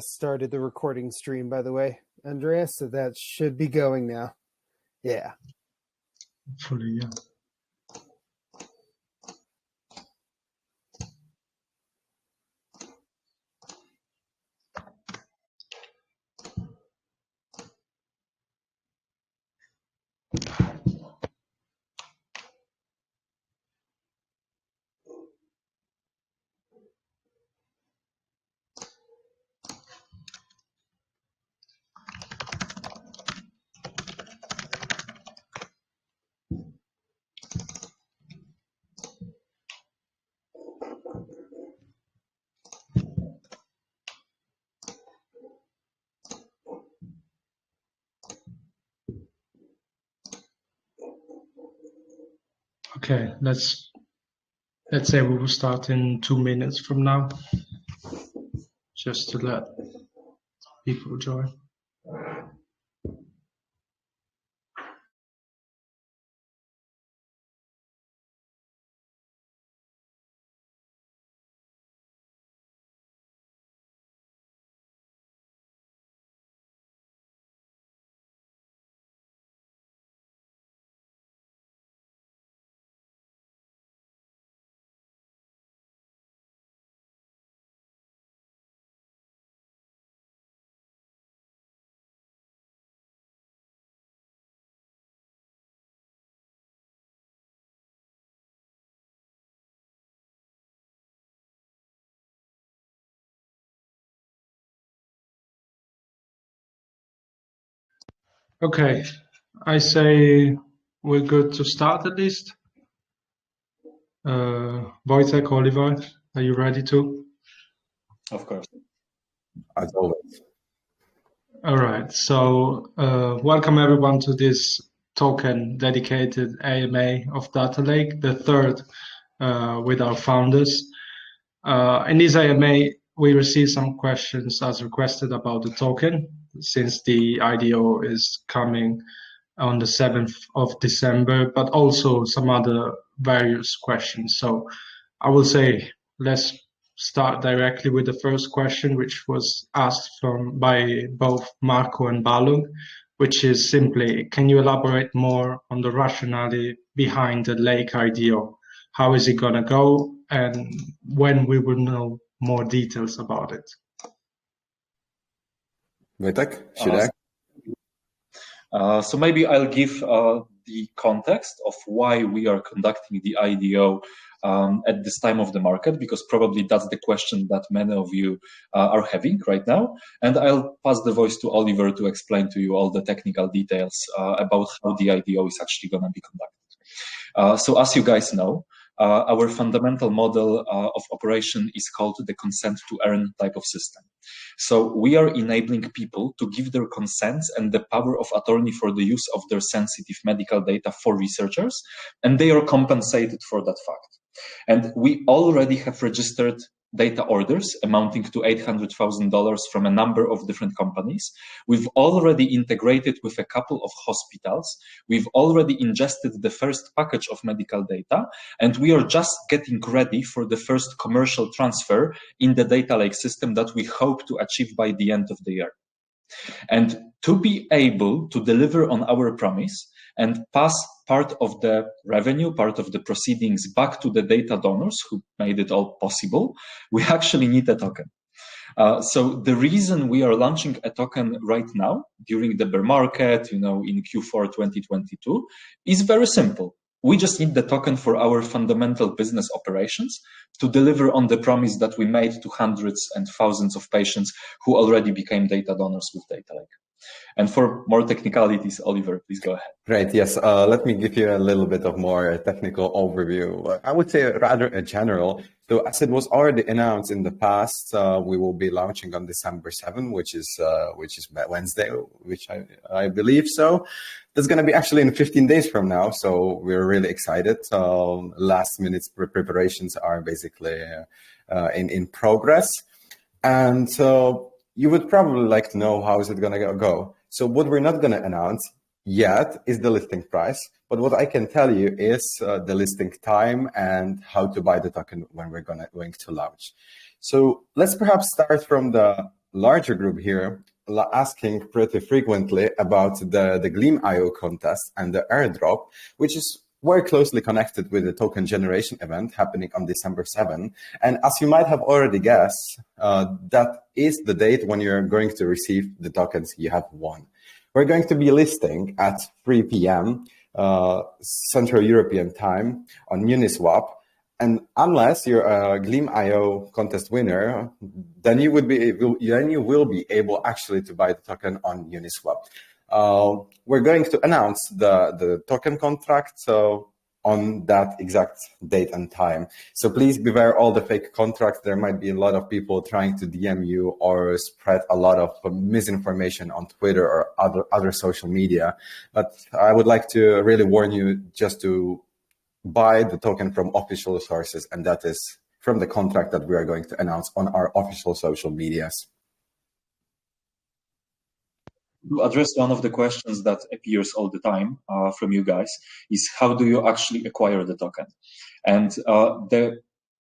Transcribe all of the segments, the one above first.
Started the recording stream, by the way, Andreas, so that should be going now. Yeah. Hopefully, yeah. Okay, let's say we will start in 2 minutes from now, just to let people join. Okay, I say we're good to start at least. Wojtek, Oliver, are you ready to? Of course. As always. All right, so welcome everyone to this token dedicated AMA of Data Lake, the third with our founders. In this AMA, we received some questions as requested about the token, since the IDO is coming on the 7th of December, but also some other various questions. So I will say, let's start directly with the first question, which was asked by both Marco and Balung, which is simply, can you elaborate more on the rationale behind the Lake IDO? How is it gonna go, and when we will know more details about it? Wojtek, should I? So maybe I'll give the context of why we are conducting the IDO at this time of the market, because probably that's the question that many of you are having right now. And I'll pass the voice to Oliver to explain to you all the technical details about how the IDO is actually going to be conducted. So as you guys know, our fundamental model of operation is called the consent to earn type of system. So we are enabling people to give their consents and the power of attorney for the use of their sensitive medical data for researchers, and they are compensated for that fact. And we already have registered data orders amounting to $800,000 from a number of different companies. We've already integrated with a couple of hospitals. We've already ingested the first package of medical data, and we are just getting ready for the first commercial transfer in the data lake system that we hope to achieve by the end of the year. And to be able to deliver on our promise and pass part of the revenue, part of the proceedings back to the data donors who made it all possible, we actually need a token. So the reason we are launching a token right now during the bear market, in Q4 2022, is very simple. We just need the token for our fundamental business operations to deliver on the promise that we made to hundreds and thousands of patients who already became data donors with Data Lake. And for more technicalities, Oliver, please go ahead. Great. Yes. Let me give you a little bit of more technical overview. I would say rather a general. So as it was already announced in the past, we will be launching on December 7th, which is Wednesday, which I believe so. That's going to be actually in 15 days from now. So we're really excited. Last minute preparations are basically in progress. And so you would probably like to know how is it going to go. So what we're not going to announce yet is the listing price. But what I can tell you is the listing time and how to buy the token when we're going to launch. So let's perhaps start from the larger group here, asking pretty frequently about the Gleam.io contest and the airdrop, which is very closely connected with the token generation event happening on December 7. And as you might have already guessed, that is the date when you're going to receive the tokens you have won. We're going to be listing at 3 p.m. Central European time on Uniswap. And unless you're a Gleam.io contest winner, then you will be able actually to buy the token on Uniswap. We're going to announce the token contract on that exact date and time. So please beware all the fake contracts. There might be a lot of people trying to DM you or spread a lot of misinformation on Twitter or other social media. But I would like to really warn you just to buy the token from official sources, and that is from the contract that we are going to announce on our official social medias. To address one of the questions that appears all the time from you guys is how do you actually acquire the token? And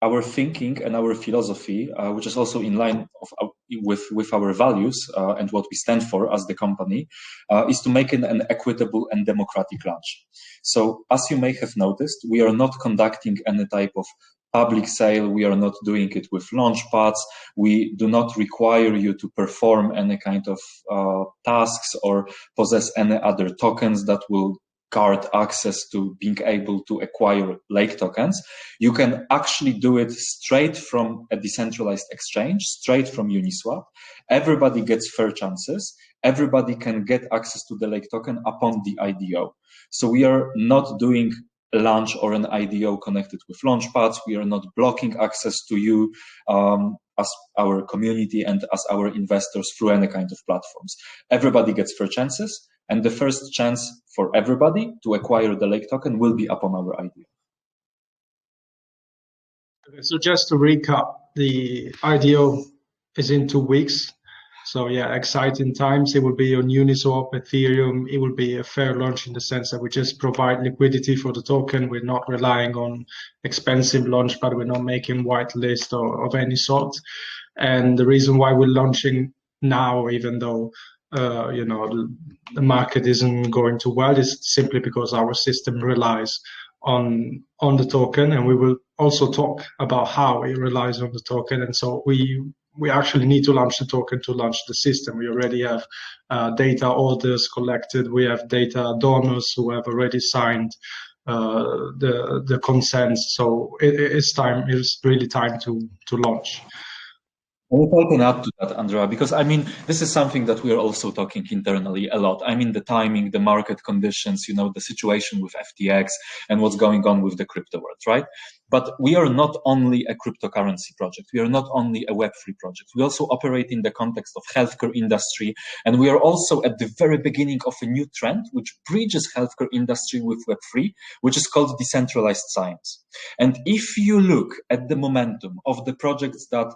our thinking and our philosophy, which is also in line with our values and what we stand for as the company, is to make it an equitable and democratic launch. So as you may have noticed, we are not conducting any type of public sale. We are not doing it with launch pads. We do not require you to perform any kind of tasks or possess any other tokens that will guard access to being able to acquire lake tokens. You can actually do it straight from a decentralized exchange, straight from Uniswap. Everybody gets fair chances. Everybody can get access to the lake token upon the IDO. So we are not doing a launch or an IDO connected with launchpads. We are not blocking access to you as our community and as our investors through any kind of platforms. Everybody gets fair chances, and the first chance for everybody to acquire the lake token will be upon our IDO. Okay, so just to recap, the IDO is in 2 weeks. So yeah, exciting times. It will be on Uniswap, Ethereum. It will be a fair launch in the sense that we just provide liquidity for the token. We're not relying on expensive launch, but we're not making whitelist or of any sort. And the reason why we're launching now, even though the market isn't going too well, is simply because our system relies on the token, and we will also talk about how it relies on the token. And so we actually need to launch the token to launch the system. We already have data orders collected. We have data donors who have already signed the consent. So it's really time to launch. If I can add to that, Andrea, because I mean, this is something that we are also talking internally a lot. I mean, the timing, the market conditions, the situation with FTX and what's going on with the crypto world, right? But we are not only a cryptocurrency project. We are not only a Web3 project. We also operate in the context of healthcare industry. And we are also at the very beginning of a new trend, which bridges healthcare industry with Web3, which is called decentralized science. And if you look at the momentum of the projects that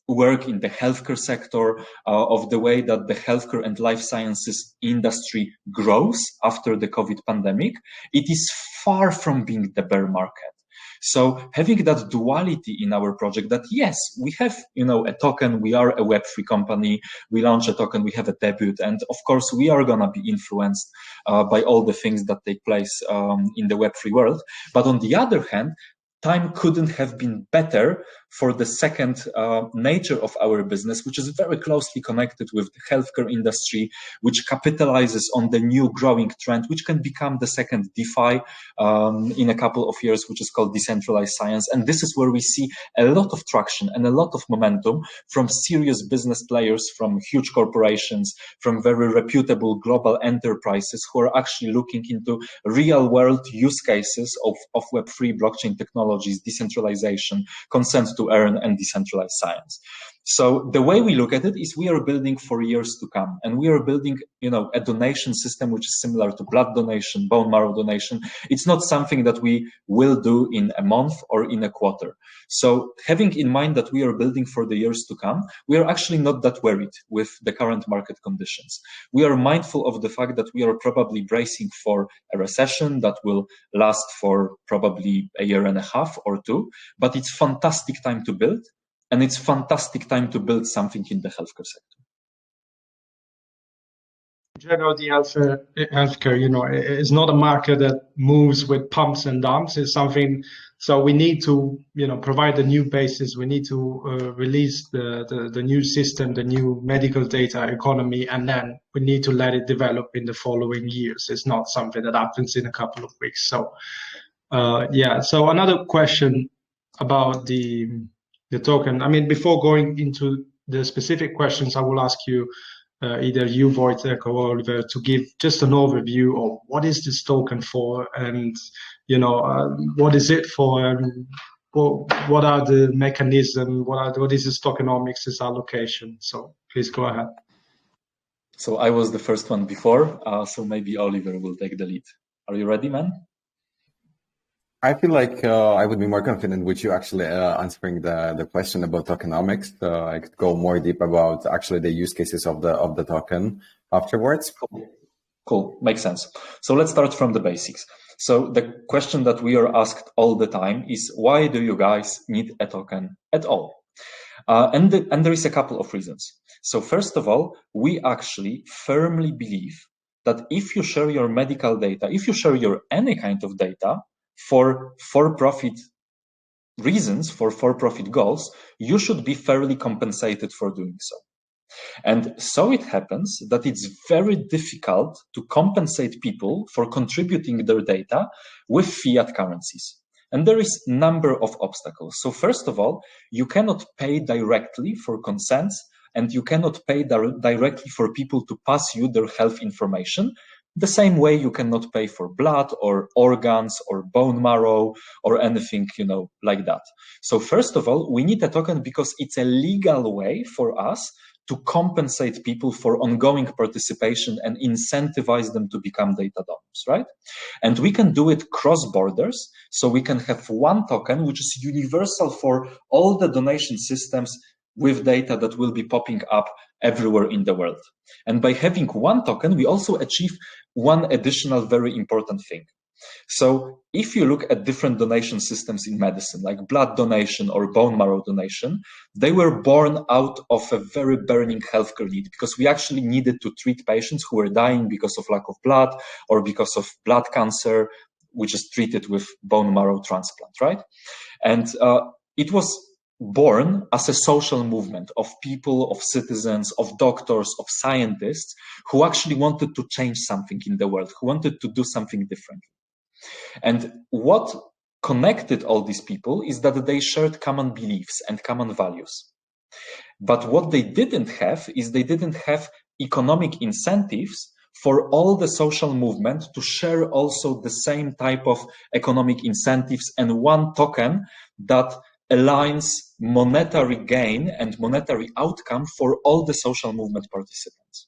work in the healthcare sector, of the way that the healthcare and life sciences industry grows after the COVID pandemic, it is far from being the bear market. So having that duality in our project that, yes, we have, a token, we are a Web3 company, we launch a token, we have a debut, and of course we are going to be influenced by all the things that take place in the Web3 world. But on the other hand, time couldn't have been better for the second nature of our business, which is very closely connected with the healthcare industry, which capitalizes on the new growing trend, which can become the second DeFi in a couple of years, which is called decentralized science. And this is where we see a lot of traction and a lot of momentum from serious business players, from huge corporations, from very reputable global enterprises who are actually looking into real world use cases of Web3 blockchain technology technologies, decentralization, consent to earn, and decentralized science. So the way we look at it is we are building for years to come, and we are building, a donation system which is similar to blood donation, bone marrow donation. It's not something that we will do in a month or in a quarter. So having in mind that we are building for the years to come, we are actually not that worried with the current market conditions. We are mindful of the fact that we are probably bracing for a recession that will last for probably a year and a half or two, but it's fantastic time to build. And it's fantastic time to build something in the healthcare sector. In general, the healthcare, is not a market that moves with pumps and dumps. It's something, so we need to, provide a new basis. We need to release the new system, the new medical data economy, and then we need to let it develop in the following years. It's not something that happens in a couple of weeks. So, So another question about the token. I mean, before going into the specific questions, I will ask you, either you, Wojtek, or Oliver, to give just an overview of what is this token for, and what is it for, and what are the mechanisms, what is its tokenomics, its allocation. So please go ahead. So I was the first one before, so maybe Oliver will take the lead. Are you ready, man? I feel like I would be more confident with you actually answering the question about tokenomics. I could go more deep about actually the use cases of the token afterwards. Cool. Makes sense. So let's start from the basics. So the question that we are asked all the time is, why do you guys need a token at all? And there is a couple of reasons. So first of all, we actually firmly believe that if you share your medical data, if you share your any kind of data, for-profit reasons, for for-profit goals, you should be fairly compensated for doing so. And so it happens that it's very difficult to compensate people for contributing their data with fiat currencies. And there is a number of obstacles. So first of all, you cannot pay directly for consents, and you cannot pay directly for people to pass you their health information, the same way you cannot pay for blood or organs or bone marrow or anything, like that. So first of all, we need a token because it's a legal way for us to compensate people for ongoing participation and incentivize them to become data donors, right? And we can do it cross borders. So we can have one token, which is universal for all the donation systems with data that will be popping up everywhere in the world. And by having one token, we also achieve one additional very important thing. So if you look at different donation systems in medicine, like blood donation or bone marrow donation, they were born out of a very burning healthcare need, because we actually needed to treat patients who were dying because of lack of blood or because of blood cancer, which is treated with bone marrow transplant, right? And it was born as a social movement of people, of citizens, of doctors, of scientists who actually wanted to change something in the world, who wanted to do something differently. And what connected all these people is that they shared common beliefs and common values. But what they didn't have is they didn't have economic incentives for all the social movement to share also the same type of economic incentives and one token that aligns monetary gain and monetary outcome for all the social movement participants.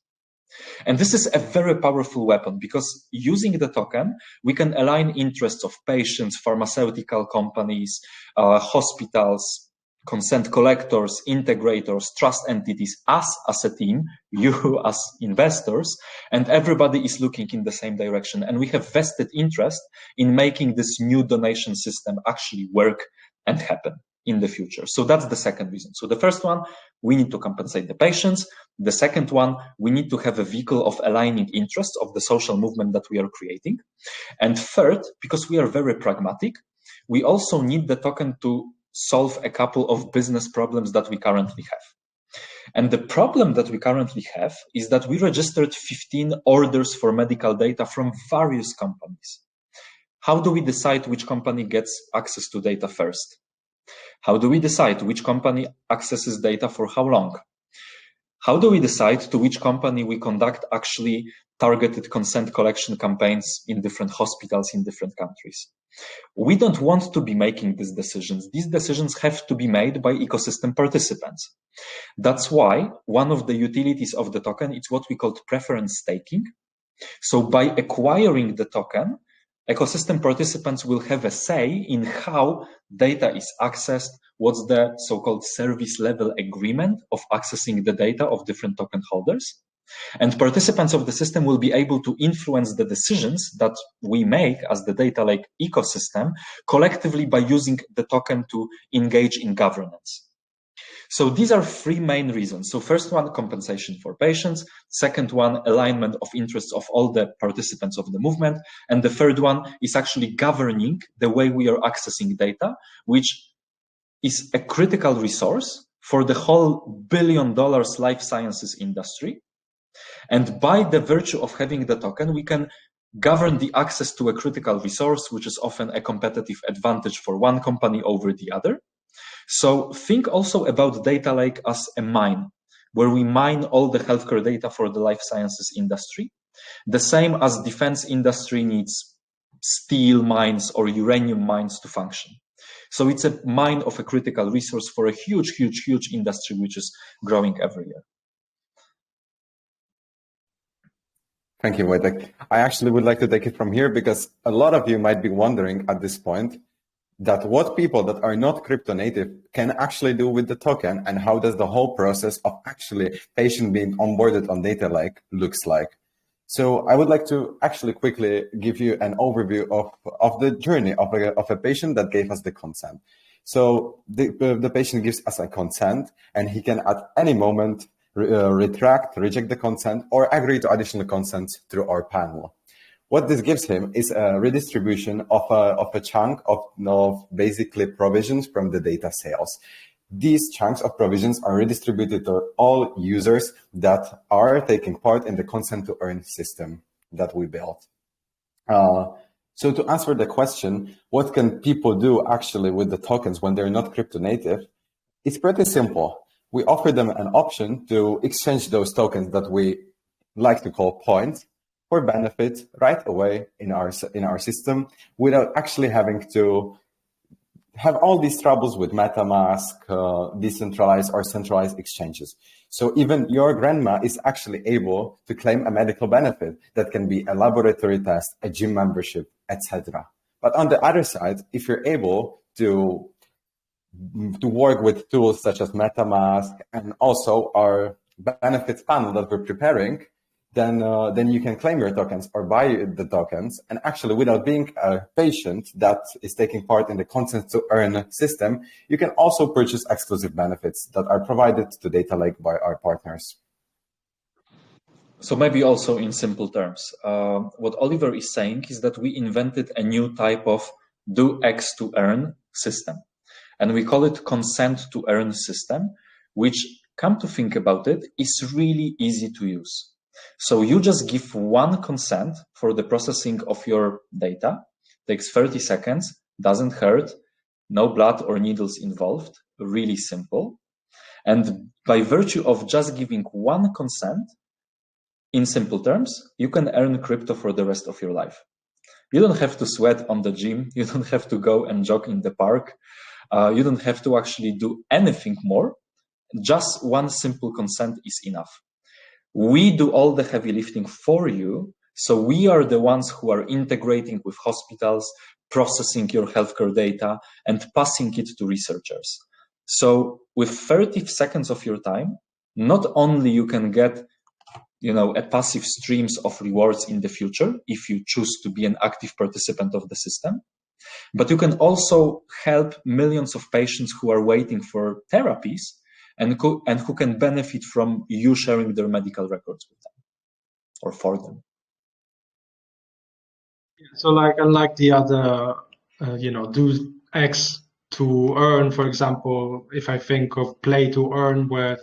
And this is a very powerful weapon, because using the token, we can align interests of patients, pharmaceutical companies, hospitals, consent collectors, integrators, trust entities, us as a team, you as investors, and everybody is looking in the same direction. And we have vested interest in making this new donation system actually work and happen in the future. So that's the second reason. So the first one, we need to compensate the patients. The second one, we need to have a vehicle of aligning interests of the social movement that we are creating. And third, because we are very pragmatic, we also need the token to solve a couple of business problems that we currently have. And the problem that we currently have is that we registered 15 orders for medical data from various companies. How do we decide which company gets access to data first? How do we decide which company accesses data for how long? How do we decide to which company we conduct actually targeted consent collection campaigns in different hospitals in different countries. We don't want to be making these decisions. These decisions have to be made by ecosystem participants. That's why one of the utilities of the token is what we call preference staking. So by acquiring the token, ecosystem participants will have a say in how data is accessed, what's the so-called service level agreement of accessing the data of different token holders. And participants of the system will be able to influence the decisions that we make as the data lake ecosystem collectively by using the token to engage in governance. So these are three main reasons. So first one, compensation for patients. Second one, alignment of interests of all the participants of the movement. And the third one is actually governing the way we are accessing data, which is a critical resource for the whole $1 billion life sciences industry. And by the virtue of having the token, we can govern the access to a critical resource, which is often a competitive advantage for one company over the other. So think also about data lake as a mine, where we mine all the healthcare data for the life sciences industry. The same as defense industry needs steel mines or uranium mines to function. So it's a mine of a critical resource for a huge, huge, huge industry, which is growing every year. Thank you, Wojtek. I actually would like to take it from here because a lot of you might be wondering at this point that what people that are not crypto native can actually do with the token and how does the whole process of actually patient being onboarded on data lake looks like. So I would like to actually quickly give you an overview of the journey of a patient that gave us the consent. So the patient gives us a consent and he can at any moment retract, reject the consent, or agree to additional consents through our panel. What this gives him is a redistribution of a chunk of basically provisions from the data sales. These chunks of provisions are redistributed to all users that are taking part in the consent to earn system that we built. So to answer the question, what can people do actually with the tokens when they're not crypto native? It's pretty simple. We offer them an option to exchange those tokens that we like to call points for benefit right away in our system without actually having to have all these troubles with MetaMask, decentralized or centralized exchanges. So even your grandma is actually able to claim a medical benefit that can be a laboratory test, a gym membership, etc. But on the other side, if you're able to work with tools such as MetaMask and also our benefits panel that we're preparing, then you can claim your tokens or buy the tokens, and actually without being a patient that is taking part in the consent to earn system, you can also purchase exclusive benefits that are provided to Data Lake by our partners. So maybe also in simple terms, what Oliver is saying is that we invented a new type of do X to earn system, and we call it consent to earn system, which, come to think about it, is really easy to use. So you just give one consent for the processing of your data, takes 30 seconds, doesn't hurt, no blood or needles involved, really simple. And by virtue of just giving one consent, in simple terms, you can earn crypto for the rest of your life. You don't have to sweat on the gym, you don't have to go and jog in the park, you don't have to actually do anything more, just one simple consent is enough. We do all the heavy lifting for you, so we are the ones who are integrating with hospitals, processing your healthcare data, and passing it to researchers. So with 30 seconds of your time, not only you can get a passive streams of rewards in the future if you choose to be an active participant of the system, but you can also help millions of patients who are waiting for therapies and who can benefit from you sharing their medical records with them or for them. So unlike the other, do X to earn, for example, if I think of play to earn, where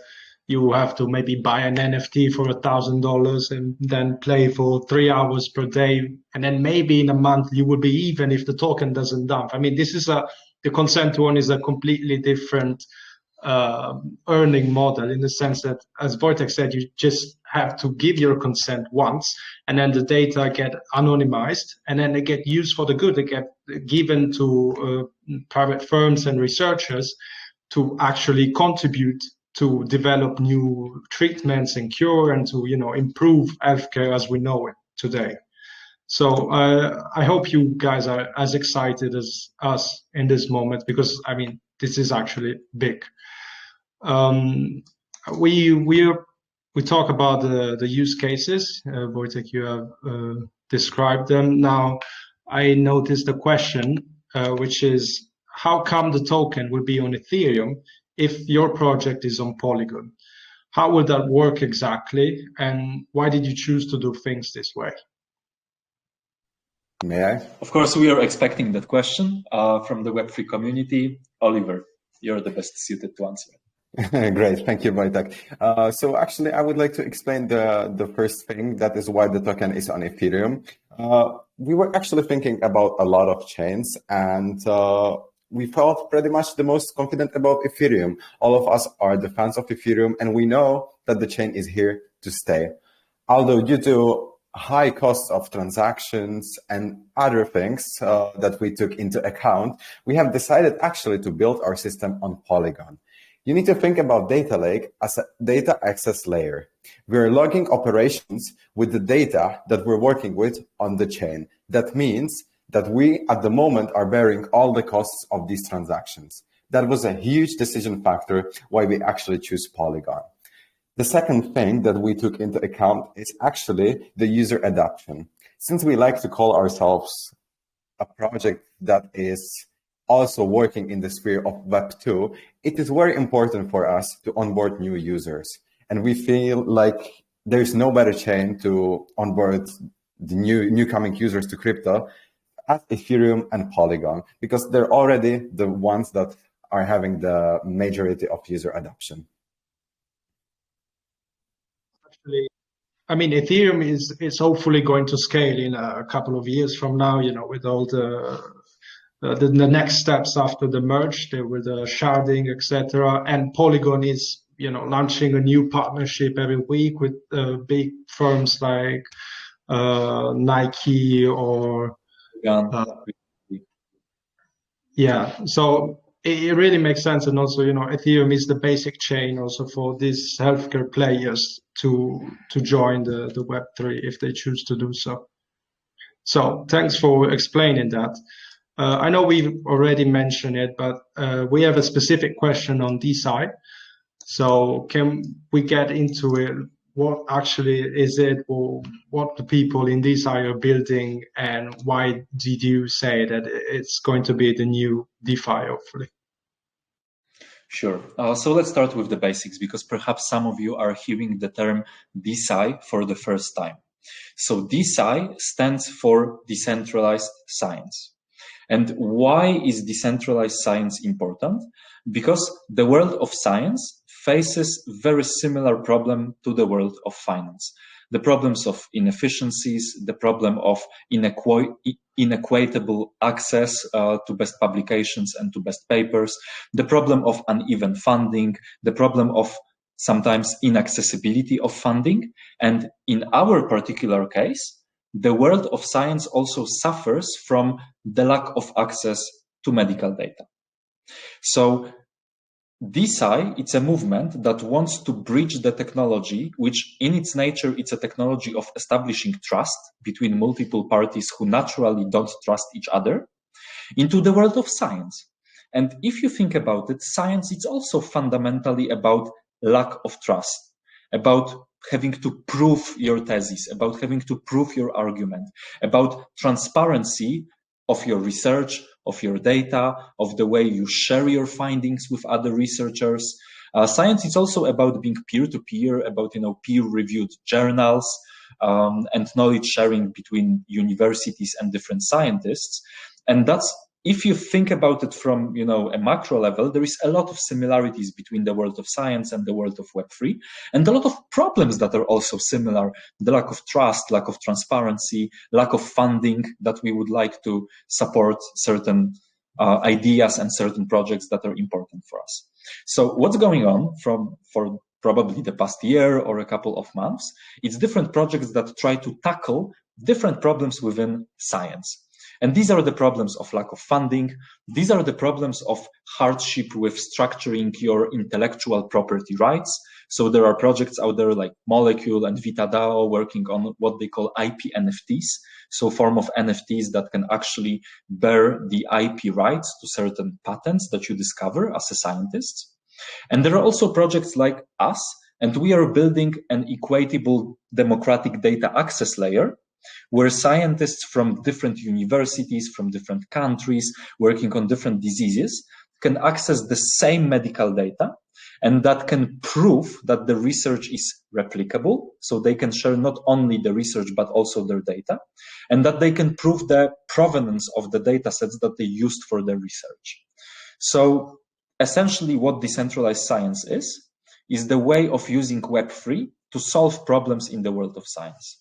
you have to maybe buy an NFT for $1,000 and then play for 3 hours per day, and then maybe in a month you will be even if the token doesn't dump. I mean, this is the consent one is a completely different earning model, in the sense that, as Wojtek said, you just have to give your consent once, and then the data get anonymized, and then they get used for the good. They get given to private firms and researchers to actually contribute to develop new treatments and cure, and to, you know, improve healthcare as we know it today. So I hope you guys are as excited as us in this moment, because I mean, this is actually big. We talk about the use cases. Wojtek, you have described them. Now, I noticed a question, which is, how come the token will be on Ethereum if your project is on Polygon? How would that work exactly, and why did you choose to do things this way? May I? Of course, we are expecting that question from the Web3 community. Oliver, you're the best suited to answer. Great, thank you, Wojtek. So actually, I would like to explain the first thing, that is why the token is on Ethereum. We were actually thinking about a lot of chains, and we felt pretty much the most confident about Ethereum. All of us are the fans of Ethereum, and we know that the chain is here to stay. Although due to high costs of transactions and other things that we took into account, we have decided actually to build our system on Polygon. You need to think about data lake as a data access layer. We're logging operations with the data that we're working with on the chain. That means that we, at the moment, are bearing all the costs of these transactions. That was a huge decision factor why we actually choose Polygon. The second thing that we took into account is actually the user adoption. Since we like to call ourselves a project that is also working in the sphere of Web2, it is very important for us to onboard new users. And we feel like there's no better chain to onboard the new coming users to crypto as Ethereum and Polygon, because they're already the ones that are having the majority of user adoption. Actually, I mean, Ethereum is hopefully going to scale in a couple of years from now, you know, with all the next steps after the merge, with the sharding, etc. And Polygon is, you know, launching a new partnership every week with big firms like Nike or yeah. So it really makes sense, and also, you know, Ethereum is the basic chain also for these healthcare players to join the Web3 if they choose to do so. So thanks for explaining that. I know we've already mentioned it, but we have a specific question on DeSci. So can we get into it? What actually is it, or what the people in DeSci are building, and why did you say that it's going to be the new DeFi, hopefully? Sure. So let's start with the basics, because perhaps some of you are hearing the term DeSci for the first time. So DeSci stands for decentralized science. And why is decentralized science important? Because the world of science faces very similar problem to the world of finance. The problems of inefficiencies, the problem of inequitable access to best publications and to best papers, the problem of uneven funding, the problem of sometimes inaccessibility of funding. And in our particular case, the world of science also suffers from the lack of access to medical data. So DeSci, it's a movement that wants to bridge the technology, which in its nature, it's a technology of establishing trust between multiple parties who naturally don't trust each other, into the world of science. And if you think about it, science is also fundamentally about lack of trust, about having to prove your thesis, about having to prove your argument, about transparency of your research, of your data, of the way you share your findings with other researchers. Science is also about being peer-to-peer, about, you know, peer-reviewed journals, and knowledge sharing between universities and different scientists. And that's, if you think about it from, you know, a macro level, there is a lot of similarities between the world of science and the world of Web3, and a lot of problems that are also similar: the lack of trust, lack of transparency, lack of funding that we would like to support certain ideas and certain projects that are important for us. So what's going on for probably the past year or a couple of months? It's different projects that try to tackle different problems within science. And these are the problems of lack of funding. These are the problems of hardship with structuring your intellectual property rights. So there are projects out there like Molecule and VitaDAO working on what they call IP NFTs. So form of NFTs that can actually bear the IP rights to certain patents that you discover as a scientist. And there are also projects like us, and we are building an equitable democratic data access layer where scientists from different universities, from different countries, working on different diseases, can access the same medical data, and that can prove that the research is replicable. So they can share not only the research, but also their data, and that they can prove the provenance of the data sets that they used for their research. So essentially what decentralized science is the way of using Web3 to solve problems in the world of science.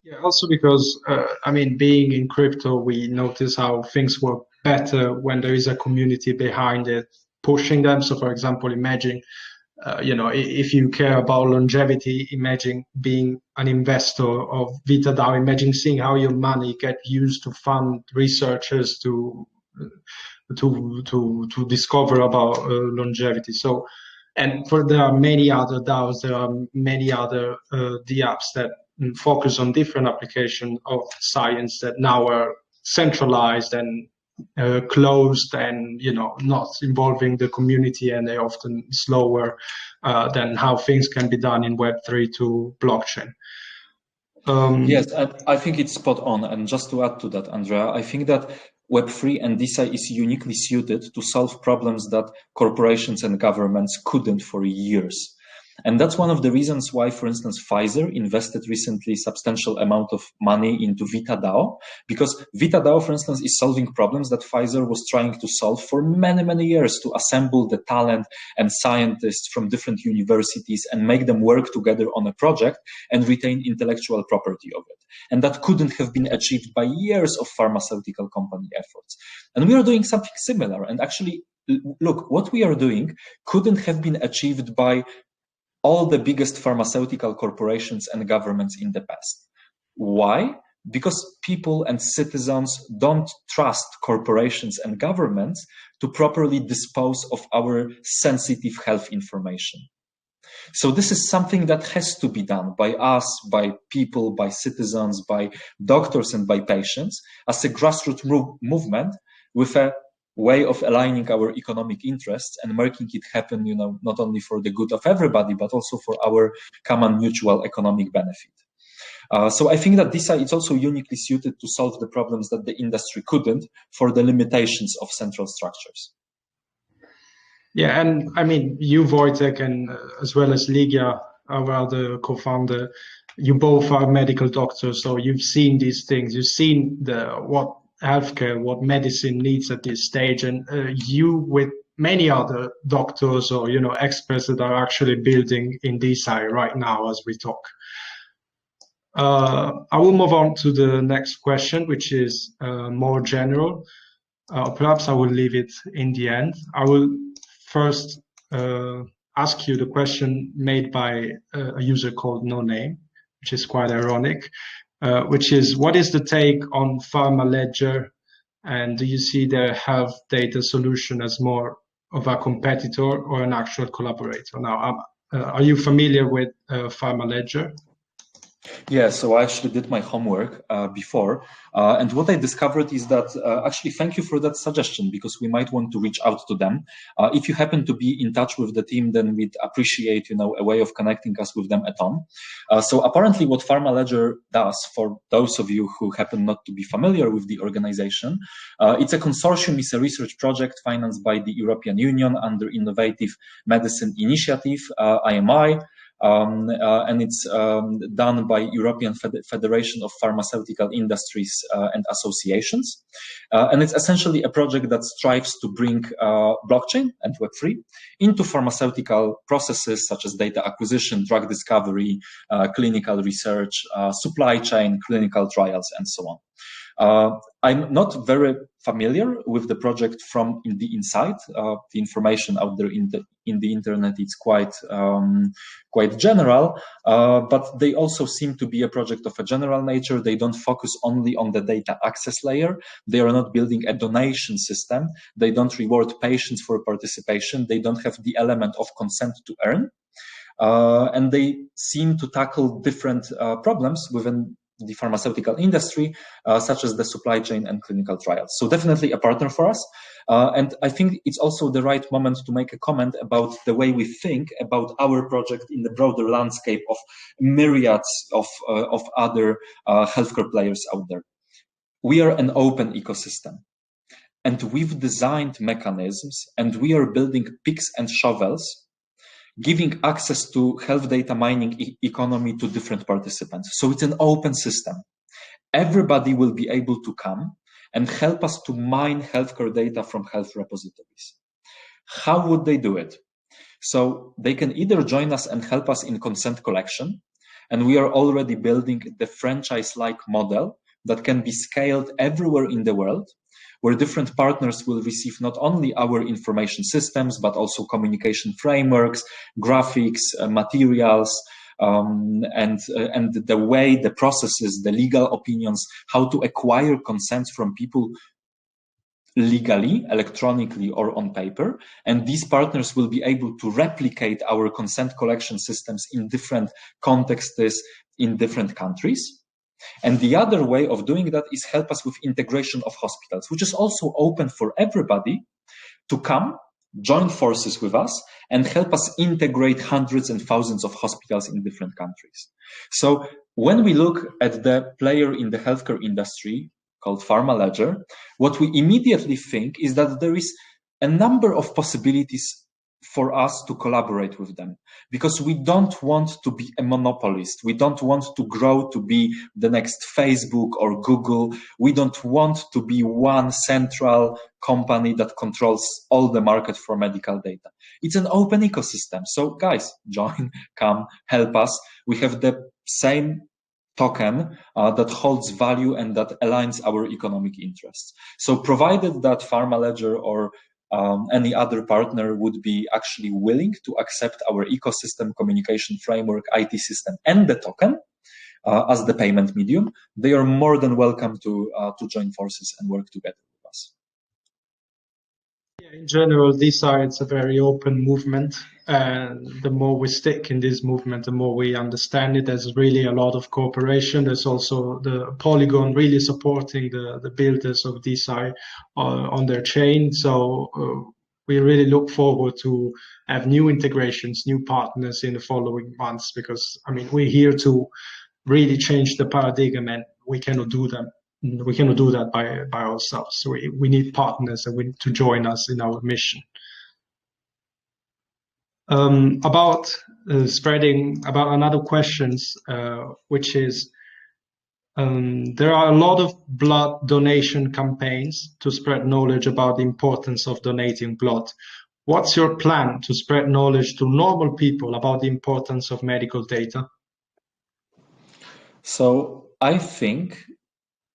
Yeah, also because, I mean, being in crypto, we notice how things work better when there is a community behind it, pushing them. So, for example, imagine, if you care about longevity, imagine being an investor of VitaDAO, imagine seeing how your money get used to fund researchers to discover about longevity. So, and there are many other DAOs, there are many other DApps that focus on different applications of science that now are centralized and closed and not involving the community, and they're often slower than how things can be done in Web3 to blockchain. Yes, I think it's spot on. And just to add to that, Andrea, I think that Web3 and DeSci is uniquely suited to solve problems that corporations and governments couldn't for years. And that's one of the reasons why, for instance, Pfizer invested recently substantial amount of money into VitaDAO, because VitaDAO, for instance, is solving problems that Pfizer was trying to solve for many, many years, to assemble the talent and scientists from different universities and make them work together on a project and retain intellectual property of it. And that couldn't have been achieved by years of pharmaceutical company efforts. And we are doing something similar. And actually, look, what we are doing couldn't have been achieved by all the biggest pharmaceutical corporations and governments in the past. Why? Because people and citizens don't trust corporations and governments to properly dispose of our sensitive health information. So this is something that has to be done by us, by people, by citizens, by doctors, and by patients as a grassroots movement with a way of aligning our economic interests and making it happen, not only for the good of everybody, but also for our common mutual economic benefit. So I think that DeSci is also uniquely suited to solve the problems that the industry couldn't for the limitations of central structures. Yeah, and I mean, you, Wojtek, and as well as Ligia, our other co-founder, you both are medical doctors, so you've seen these things. You've seen what healthcare, what medicine needs at this stage, and you, with many other doctors or experts that are actually building in DeSci right now as we talk. I will move on to the next question, which is more general. Perhaps I will leave it in the end. I will first ask you the question made by a user called No Name, which is quite ironic. Which is, what is the take on Pharma Ledger, and do you see their health data solution as more of a competitor or an actual collaborator? Now, are you familiar with Pharma Ledger? Yeah, so I actually did my homework before, and what I discovered is that actually, thank you for that suggestion, because we might want to reach out to them. If you happen to be in touch with the team, then we'd appreciate a way of connecting us with them at home. So apparently what Pharma Ledger does, for those of you who happen not to be familiar with the organization, it's a consortium, it's a research project financed by the European Union under Innovative Medicine Initiative, IMI. And it's done by European Federation of Pharmaceutical Industries and Associations. And it's essentially a project that strives to bring blockchain and Web3 into pharmaceutical processes such as data acquisition, drug discovery, clinical research, supply chain, clinical trials, and so on. I'm not very familiar with the project from the inside. The information out there in the internet is quite general, but they also seem to be a project of a general nature. They don't focus only on the data access layer. They are not building a donation system. They don't reward patients for participation. They don't have the element of consent to earn. And they seem to tackle different problems within the pharmaceutical industry, such as the supply chain and clinical trials. So definitely a partner for us. And I think it's also the right moment to make a comment about the way we think about our project in the broader landscape of myriads of other healthcare players out there. We are an open ecosystem, and we've designed mechanisms, and we are building picks and shovels, giving access to health data mining economy to different participants. So it's an open system. Everybody will be able to come and help us to mine healthcare data from health repositories. How would they do it? So they can either join us and help us in consent collection, and we are already building the franchise-like model that can be scaled everywhere in the world, where different partners will receive not only our information systems, but also communication frameworks, graphics, materials, and the way, the processes, the legal opinions, how to acquire consent from people legally, electronically, or on paper. And these partners will be able to replicate our consent collection systems in different contexts in different countries. And the other way of doing that is help us with integration of hospitals, which is also open for everybody to come, join forces with us, and help us integrate hundreds and thousands of hospitals in different countries. So when we look at the player in the healthcare industry called Pharma Ledger, what we immediately think is that there is a number of possibilities for us to collaborate with them, because we don't want to be a monopolist. We don't want to grow to be the next Facebook or Google. We don't want to be one central company that controls all the market for medical data. It's an open ecosystem. So guys, join, come, help us. We have the same token that holds value and that aligns our economic interests. So provided that Pharma Ledger or any other partner would be actually willing to accept our ecosystem, communication framework, IT system, and the token as the payment medium, they are more than welcome to join forces and work together with us. Yeah, in general, DeSci, it's a very open movement, and the more we stick in this movement, the more we understand it. There's really a lot of cooperation. There's also the Polygon really supporting the builders of DeSci on their chain. So we really look forward to have new integrations, new partners in the following months, because I mean, we're here to really change the paradigm, and we cannot do that. We cannot do that by ourselves. So we need partners, and we need to join us in our mission. About another questions, which is, there are a lot of blood donation campaigns to spread knowledge about the importance of donating blood. What's your plan to spread knowledge to normal people about the importance of medical data? So I think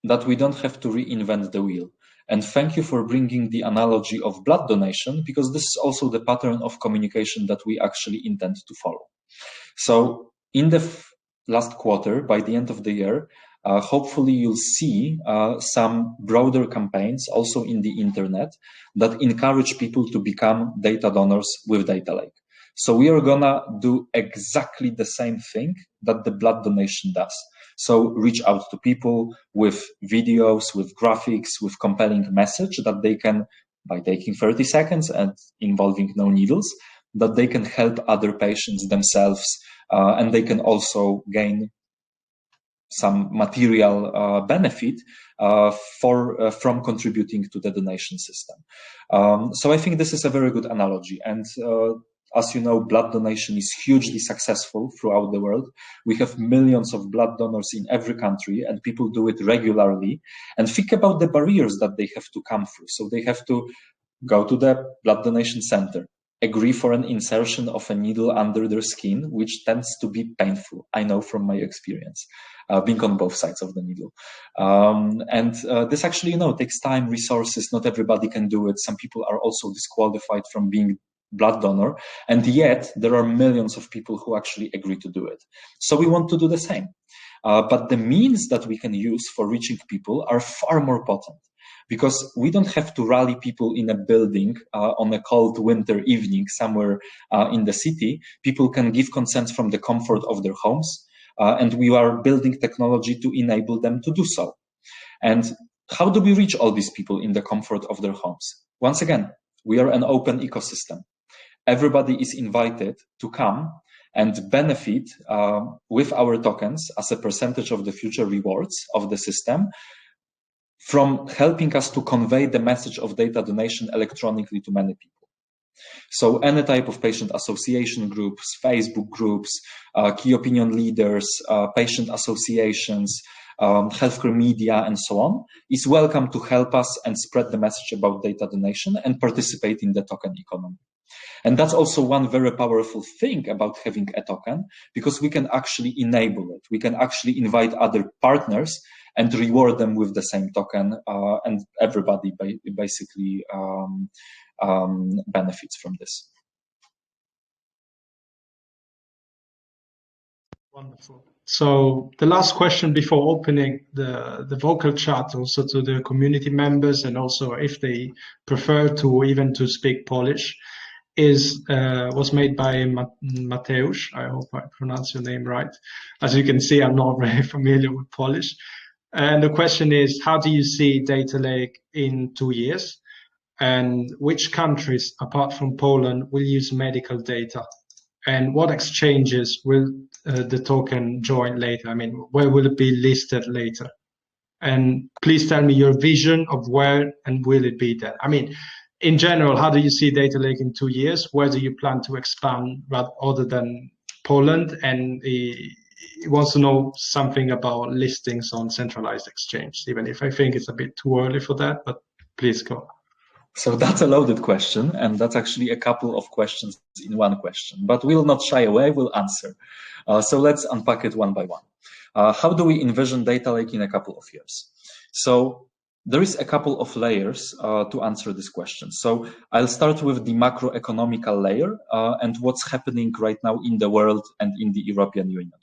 that we don't have to reinvent the wheel. And thank you for bringing the analogy of blood donation, because this is also the pattern of communication that we actually intend to follow. So in the last quarter, by the end of the year, hopefully you'll see some broader campaigns also in the internet that encourage people to become data donors with Data Lake. So we are gonna do exactly the same thing that the blood donation does. So reach out to people with videos, with graphics, with compelling message that they can, by taking 30 seconds and involving no needles, that they can help other patients themselves, and they can also gain some material benefit from contributing to the donation system. So I think this is a very good analogy. And as you know, blood donation is hugely successful throughout the world. We have millions of blood donors in every country, and people do it regularly. And think about the barriers that they have to come through. So they have to go to the blood donation center. agree for an insertion of a needle under their skin, which tends to be painful. I know from my experience, being on both sides of the needle. This actually, takes time, resources. Not everybody can do it. Some people are also disqualified from being blood donor, and yet there are millions of people who actually agree to do it. So we want to do the same. But the means that we can use for reaching people are far more potent, because we don't have to rally people in a building on a cold winter evening somewhere in the city. People can give consent from the comfort of their homes, and we are building technology to enable them to do so. And how do we reach all these people in the comfort of their homes? Once again, we are an open ecosystem. Everybody is invited to come and benefit with our tokens as a percentage of the future rewards of the system, from helping us to convey the message of data donation electronically to many people. So any type of patient association groups, Facebook groups, key opinion leaders, patient associations, healthcare media, and so on, is welcome to help us and spread the message about data donation and participate in the token economy. And that's also one very powerful thing about having a token, because we can actually enable it. We can actually invite other partners and reward them with the same token, and everybody basically benefits from this. Wonderful. So the last question before opening the vocal chat also to the community members, and also if they prefer to even to speak Polish, was made by Mateusz. I hope I pronounce your name right. As you can see, I'm not very familiar with Polish. And the question is, how do you see Data Lake in 2 years? And which countries, apart from Poland, will use medical data? And what exchanges will the token join later? I mean, where will it be listed later? And please tell me your vision of where and will it be then? I mean, in general, how do you see Data Lake in 2 years? Where do you plan to expand other than Poland? And he wants to know something about listings on centralized exchange, even if I think it's a bit too early for that, but please go. So that's a loaded question, and that's actually a couple of questions in one question, but we'll not shy away, we'll answer. So let's unpack it one by one. How do we envision Data Lake in a couple of years? So there is a couple of layers to answer this question. So I'll start with the macroeconomical layer and what's happening right now in the world and in the European Union.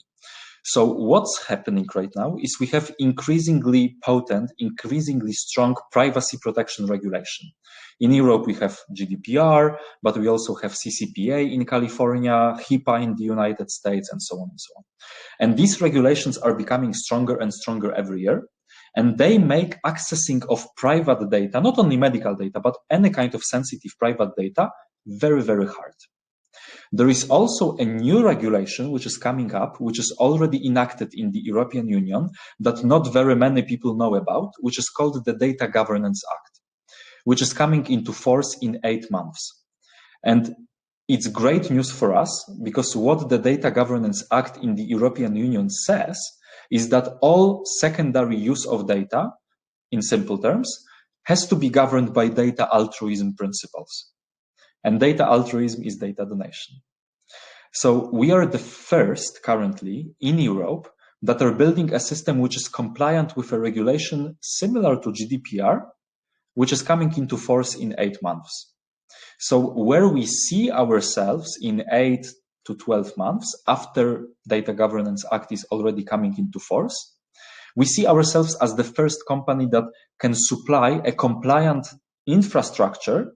So what's happening right now is we have increasingly potent, increasingly strong privacy protection regulation. In Europe, we have GDPR, but we also have CCPA in California, HIPAA in the United States, and so on and so on. And these regulations are becoming stronger and stronger every year. And they make accessing of private data, not only medical data, but any kind of sensitive private data, very, very hard. There is also a new regulation which is coming up, which is already enacted in the European Union that not very many people know about, which is called the Data Governance Act, which is coming into force in 8 months. And it's great news for us, because what the Data Governance Act in the European Union says is that all secondary use of data, in simple terms, has to be governed by data altruism principles. And data altruism is data donation. So we are the first currently in Europe that are building a system which is compliant with a regulation similar to GDPR, which is coming into force in 8 months. So where we see ourselves in 8 to 12 months after Data Governance Act is already coming into force, we see ourselves as the first company that can supply a compliant infrastructure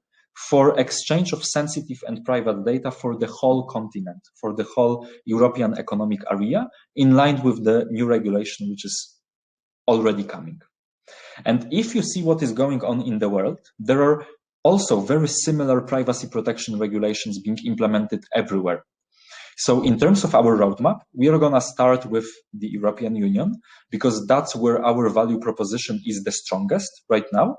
for exchange of sensitive and private data for the whole continent, for the whole European economic area, in line with the new regulation which is already coming. And if you see what is going on in the world, there are also very similar privacy protection regulations being implemented everywhere. So in terms of our roadmap, we are going to start with the European Union, because that's where our value proposition is the strongest right now.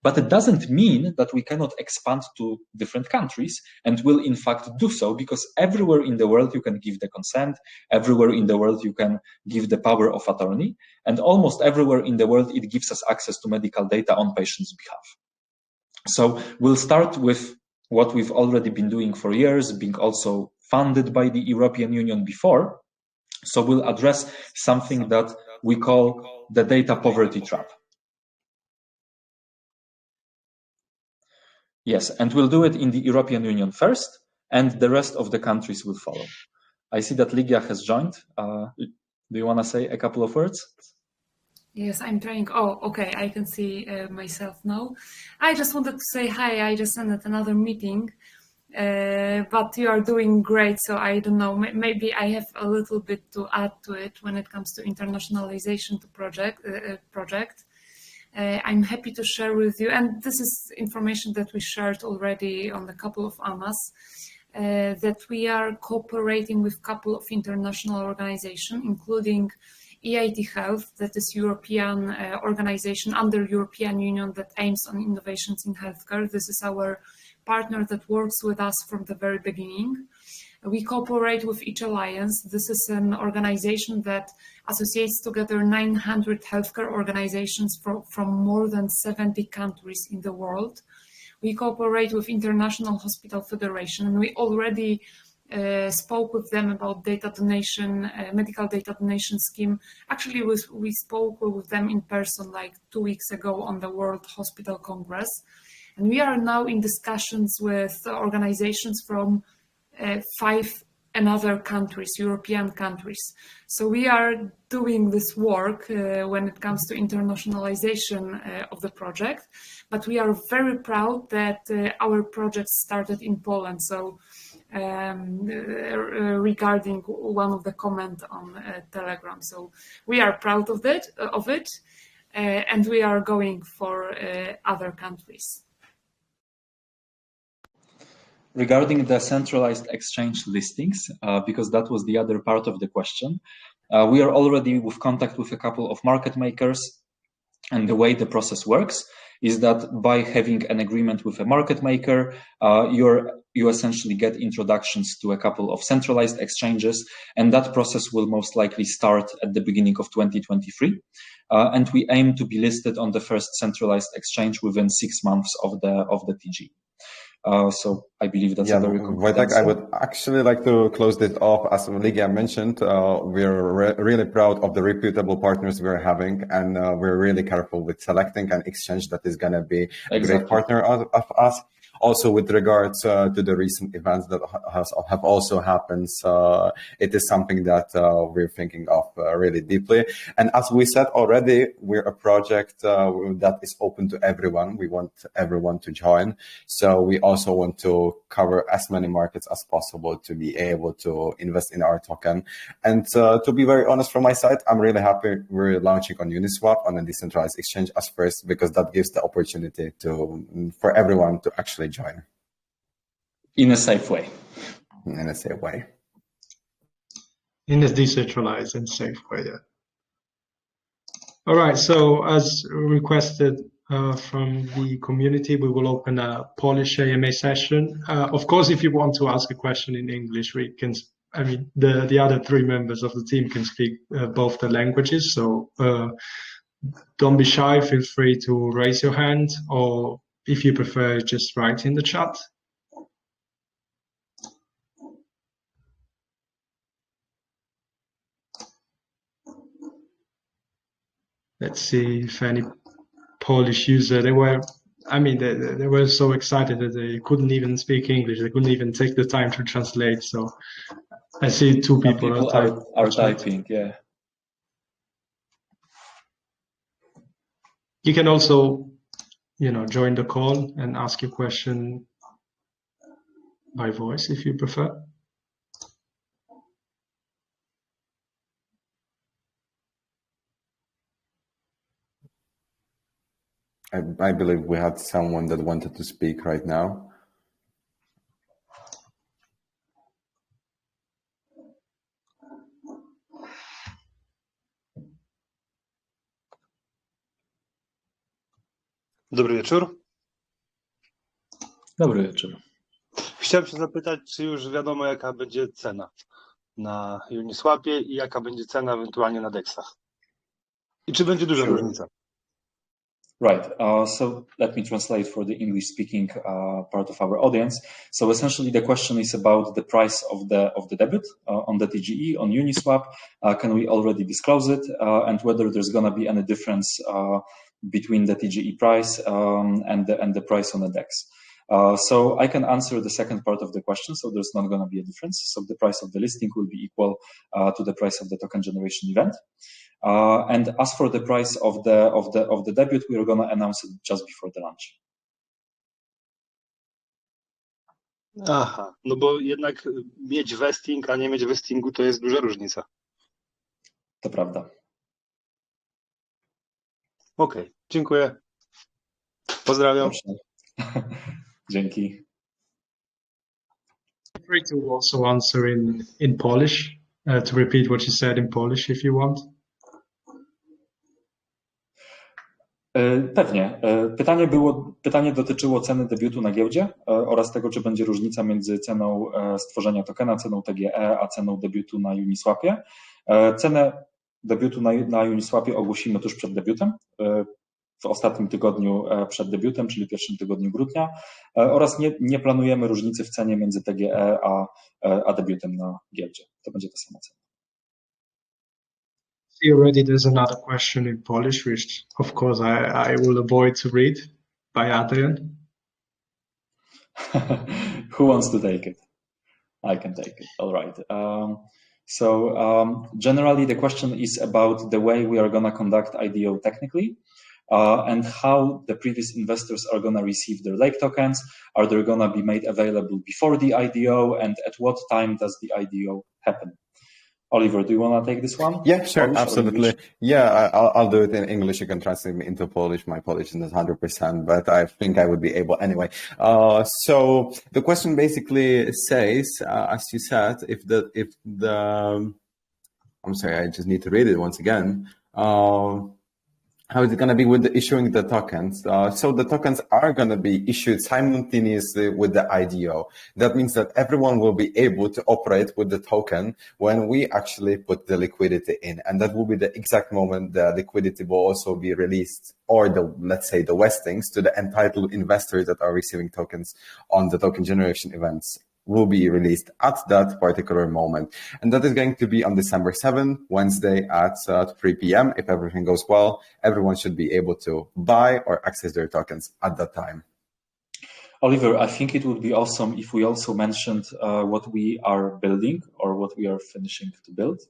But it doesn't mean that we cannot expand to different countries, and will in fact do so, because everywhere in the world you can give the consent, everywhere in the world you can give the power of attorney, and almost everywhere in the world it gives us access to medical data on patients' behalf. So we'll start with what we've already been doing for years, being also funded by the European Union before. So we'll address something that we call the data poverty trap. Yes, and we'll do it in the European Union first, and the rest of the countries will follow. I see that Ligia has joined. Do you want to say a couple of words? Yes, I'm trying. Oh, okay, I can see myself now. I just wanted to say hi. I just ended another meeting, but you are doing great. So I don't know, maybe I have a little bit to add to it when it comes to internationalization to project. I'm happy to share with you, and this is information that we shared already on a couple of AMAs, that we are cooperating with a couple of international organizations, including EIT Health, that is European organization under European Union that aims on innovations in healthcare. This is our partner that works with us from the very beginning. We cooperate with each alliance. This is an organization that associates together 900 healthcare organizations from more than 70 countries in the world. We cooperate with International Hospital Federation, and we already spoke with them about data donation, medical data donation scheme. Actually, we spoke with them in person like 2 weeks ago on the World Hospital Congress. And we are now in discussions with organizations from 5 another countries, European countries. So we are doing this work when it comes to internationalization of the project, but we are very proud that our project started in Poland. So regarding one of the comment on Telegram, so we are proud of it, and we are going for other countries. Regarding the centralized exchange listings, because that was the other part of the question, we are already with contact with a couple of market makers, and the way the process works is that by having an agreement with a market maker, you essentially get introductions to a couple of centralized exchanges, and that process will most likely start at the beginning of 2023. And we aim to be listed on the first centralized exchange within 6 months of the TG. So I believe that's a very complete answer. I would actually like to close this off. As Ligia mentioned, we're really proud of the reputable partners we're having, and we're really careful with selecting an exchange that is going to be a great partner of us. Also, with regards to the recent events that have also happened, it is something that we're thinking of really deeply. And as we said already, we're a project that is open to everyone. We want everyone to join. So we also want to cover as many markets as possible to be able to invest in our token. And to be very honest from my side, I'm really happy we're launching on Uniswap on a decentralized exchange as first, because that gives the opportunity for everyone to actually join. In a safe way. In a safe way. In a decentralized and safe way, yeah. All right, so as requested from the community, we will open a Polish AMA session. Of course, if you want to ask a question in English, we can, I mean, the other 3 members of the team can speak both the languages, so don't be shy, feel free to raise your hand, or if you prefer, just write in the chat. Let's see if any Polish user, they were so excited that they couldn't even speak English. They couldn't even take the time to translate. So I see 2 people are typing, yeah. You can also, join the call and ask your question by voice if you prefer. I believe we had someone that wanted to speak right now. Dobry wieczór. Dobry wieczór. Chciałem się zapytać, czy już wiadomo, jaka będzie cena na Uniswapie i jaka będzie cena ewentualnie na DEXach? I czy będzie duża różnica? Right. So let me translate for the English-speaking part of our audience. So essentially, the question is about the price of the debit on the TGE on Uniswap. Can we already disclose it, and whether there's going to be any difference between the TGE price and the price on the DEX? So I can answer the second part of the question. So there's not going to be a difference. So the price of the listing will be equal to the price of the token generation event. And as for the price of the debut, we are going to announce it just before the launch. Aha, no bo jednak mieć vesting, a nie mieć vestingu to jest duża różnica. To prawda. Okej, dziękuję. Pozdrawiam. Dzięki. Feel free to also answer in Polish, to repeat what you said in Polish if you want. Pewnie. Pytanie dotyczyło ceny debiutu na giełdzie oraz tego, czy będzie różnica między ceną stworzenia tokena, ceną TGE, a ceną debiutu na Uniswapie. Cenę debiutu na Uniswapie ogłosimy tuż przed debiutem, w ostatnim tygodniu przed debiutem, czyli pierwszym tygodniu grudnia, oraz nie planujemy różnicy w cenie między TGE a debiutem na giełdzie. To będzie ta sama cena. See already there's another question in Polish, which of course I will avoid to read, by Adrian. Who wants to take it? I can take it. All right. Generally, the question is about the way we are going to conduct IDO technically, and how the previous investors are going to receive their lake tokens. Are they going to be made available before the IDO, and at what time does the IDO happen? Oliver, do you want to take this one? Yeah, sure, Polish absolutely. Yeah, I'll do it in English. You can translate me into Polish. My Polish is not 100%, but I think I would be able anyway. So the question basically says, as you said, if the I'm sorry, I just need to read it once again. How is it going to be with the issuing the tokens? So the tokens are going to be issued simultaneously with the IDO. That means that everyone will be able to operate with the token when we actually put the liquidity in. And that will be the exact moment the liquidity will also be released, or let's say the vestings to the entitled investors that are receiving tokens on the token generation events will be released at that particular moment. And that is going to be on December 7th, Wednesday at 3 p.m. If everything goes well, everyone should be able to buy or access their tokens at that time. Oliver, I think it would be awesome if we also mentioned what we are building or what we are finishing to build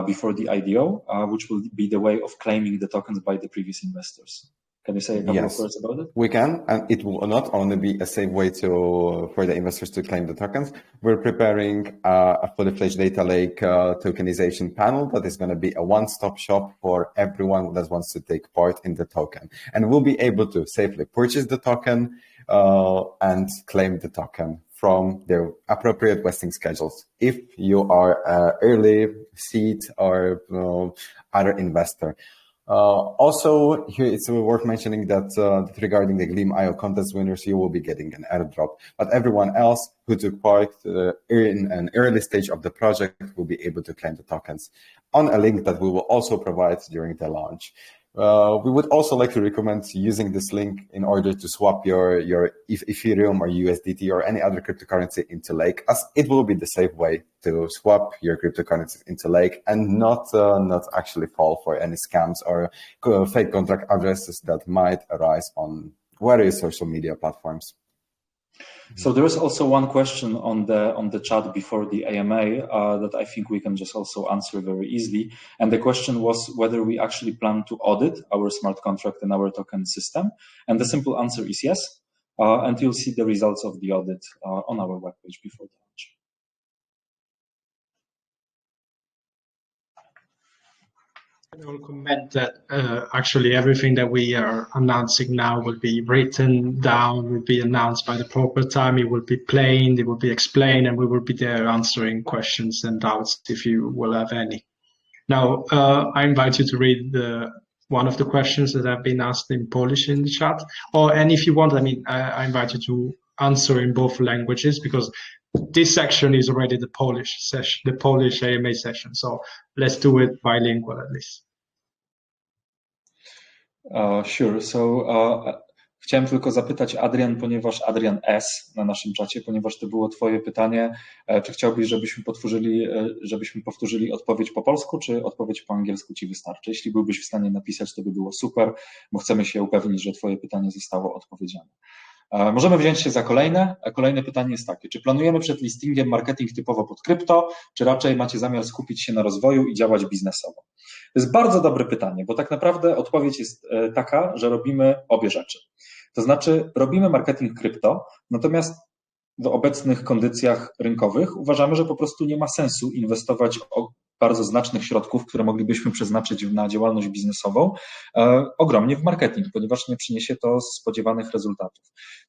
before the IDO, which will be the way of claiming the tokens by the previous investors. Can you say a couple of words about it? We can, and it will not only be a safe way for the investors to claim the tokens. We're preparing a fully-fledged data lake tokenization panel that is going to be a one-stop shop for everyone that wants to take part in the token. And we'll be able to safely purchase the token and claim the token from their appropriate vesting schedules if you are an early seed or other investor. Also, here it's worth mentioning that regarding the Gleam IO contest winners, you will be getting an airdrop. But everyone else who took part in an early stage of the project will be able to claim the tokens on a link that we will also provide during the launch. We would also like to recommend using this link in order to swap your Ethereum or USDT or any other cryptocurrency into Lake, as it will be the safe way to swap your cryptocurrencies into Lake and not actually fall for any scams or fake contract addresses that might arise on various social media platforms. So there is also one question on the chat before the AMA that I think we can just also answer very easily. And the question was whether we actually plan to audit our smart contract and our token system. And the simple answer is yes. And you'll see the results of the audit on our webpage before the launch. I will comment that actually everything that we are announcing now will be written down, will be announced by the proper time. It will be plain, it will be explained, and we will be there answering questions and doubts if you will have any. Now, I invite you to read one of the questions that have been asked in Polish in the chat, and if you want, I invite you to answer in both languages, because this section is already the Polish session, the Polish AMA session. So let's do it bilingual at least. Sure. So chciałem tylko zapytać Adrian, Adrian S. na naszym czacie, ponieważ to było twoje pytanie, czy chciałbyś, żebyśmy powtórzyli odpowiedź po polsku, czy odpowiedź po angielsku ci wystarczy? Jeśli byłbyś w stanie napisać, to by było super, bo chcemy się upewnić, że twoje pytanie zostało odpowiedziane. Możemy wziąć się za kolejne. Kolejne pytanie jest takie, czy planujemy przed listingiem marketing typowo pod krypto, czy raczej macie zamiar skupić się na rozwoju i działać biznesowo? To jest bardzo dobre pytanie, bo tak naprawdę odpowiedź jest taka, że robimy obie rzeczy. To znaczy robimy marketing krypto, natomiast w obecnych kondycjach rynkowych uważamy, że po prostu nie ma sensu inwestować bardzo znacznych środków, które moglibyśmy przeznaczyć na działalność biznesową, ogromnie w marketing, ponieważ nie przyniesie to spodziewanych rezultatów.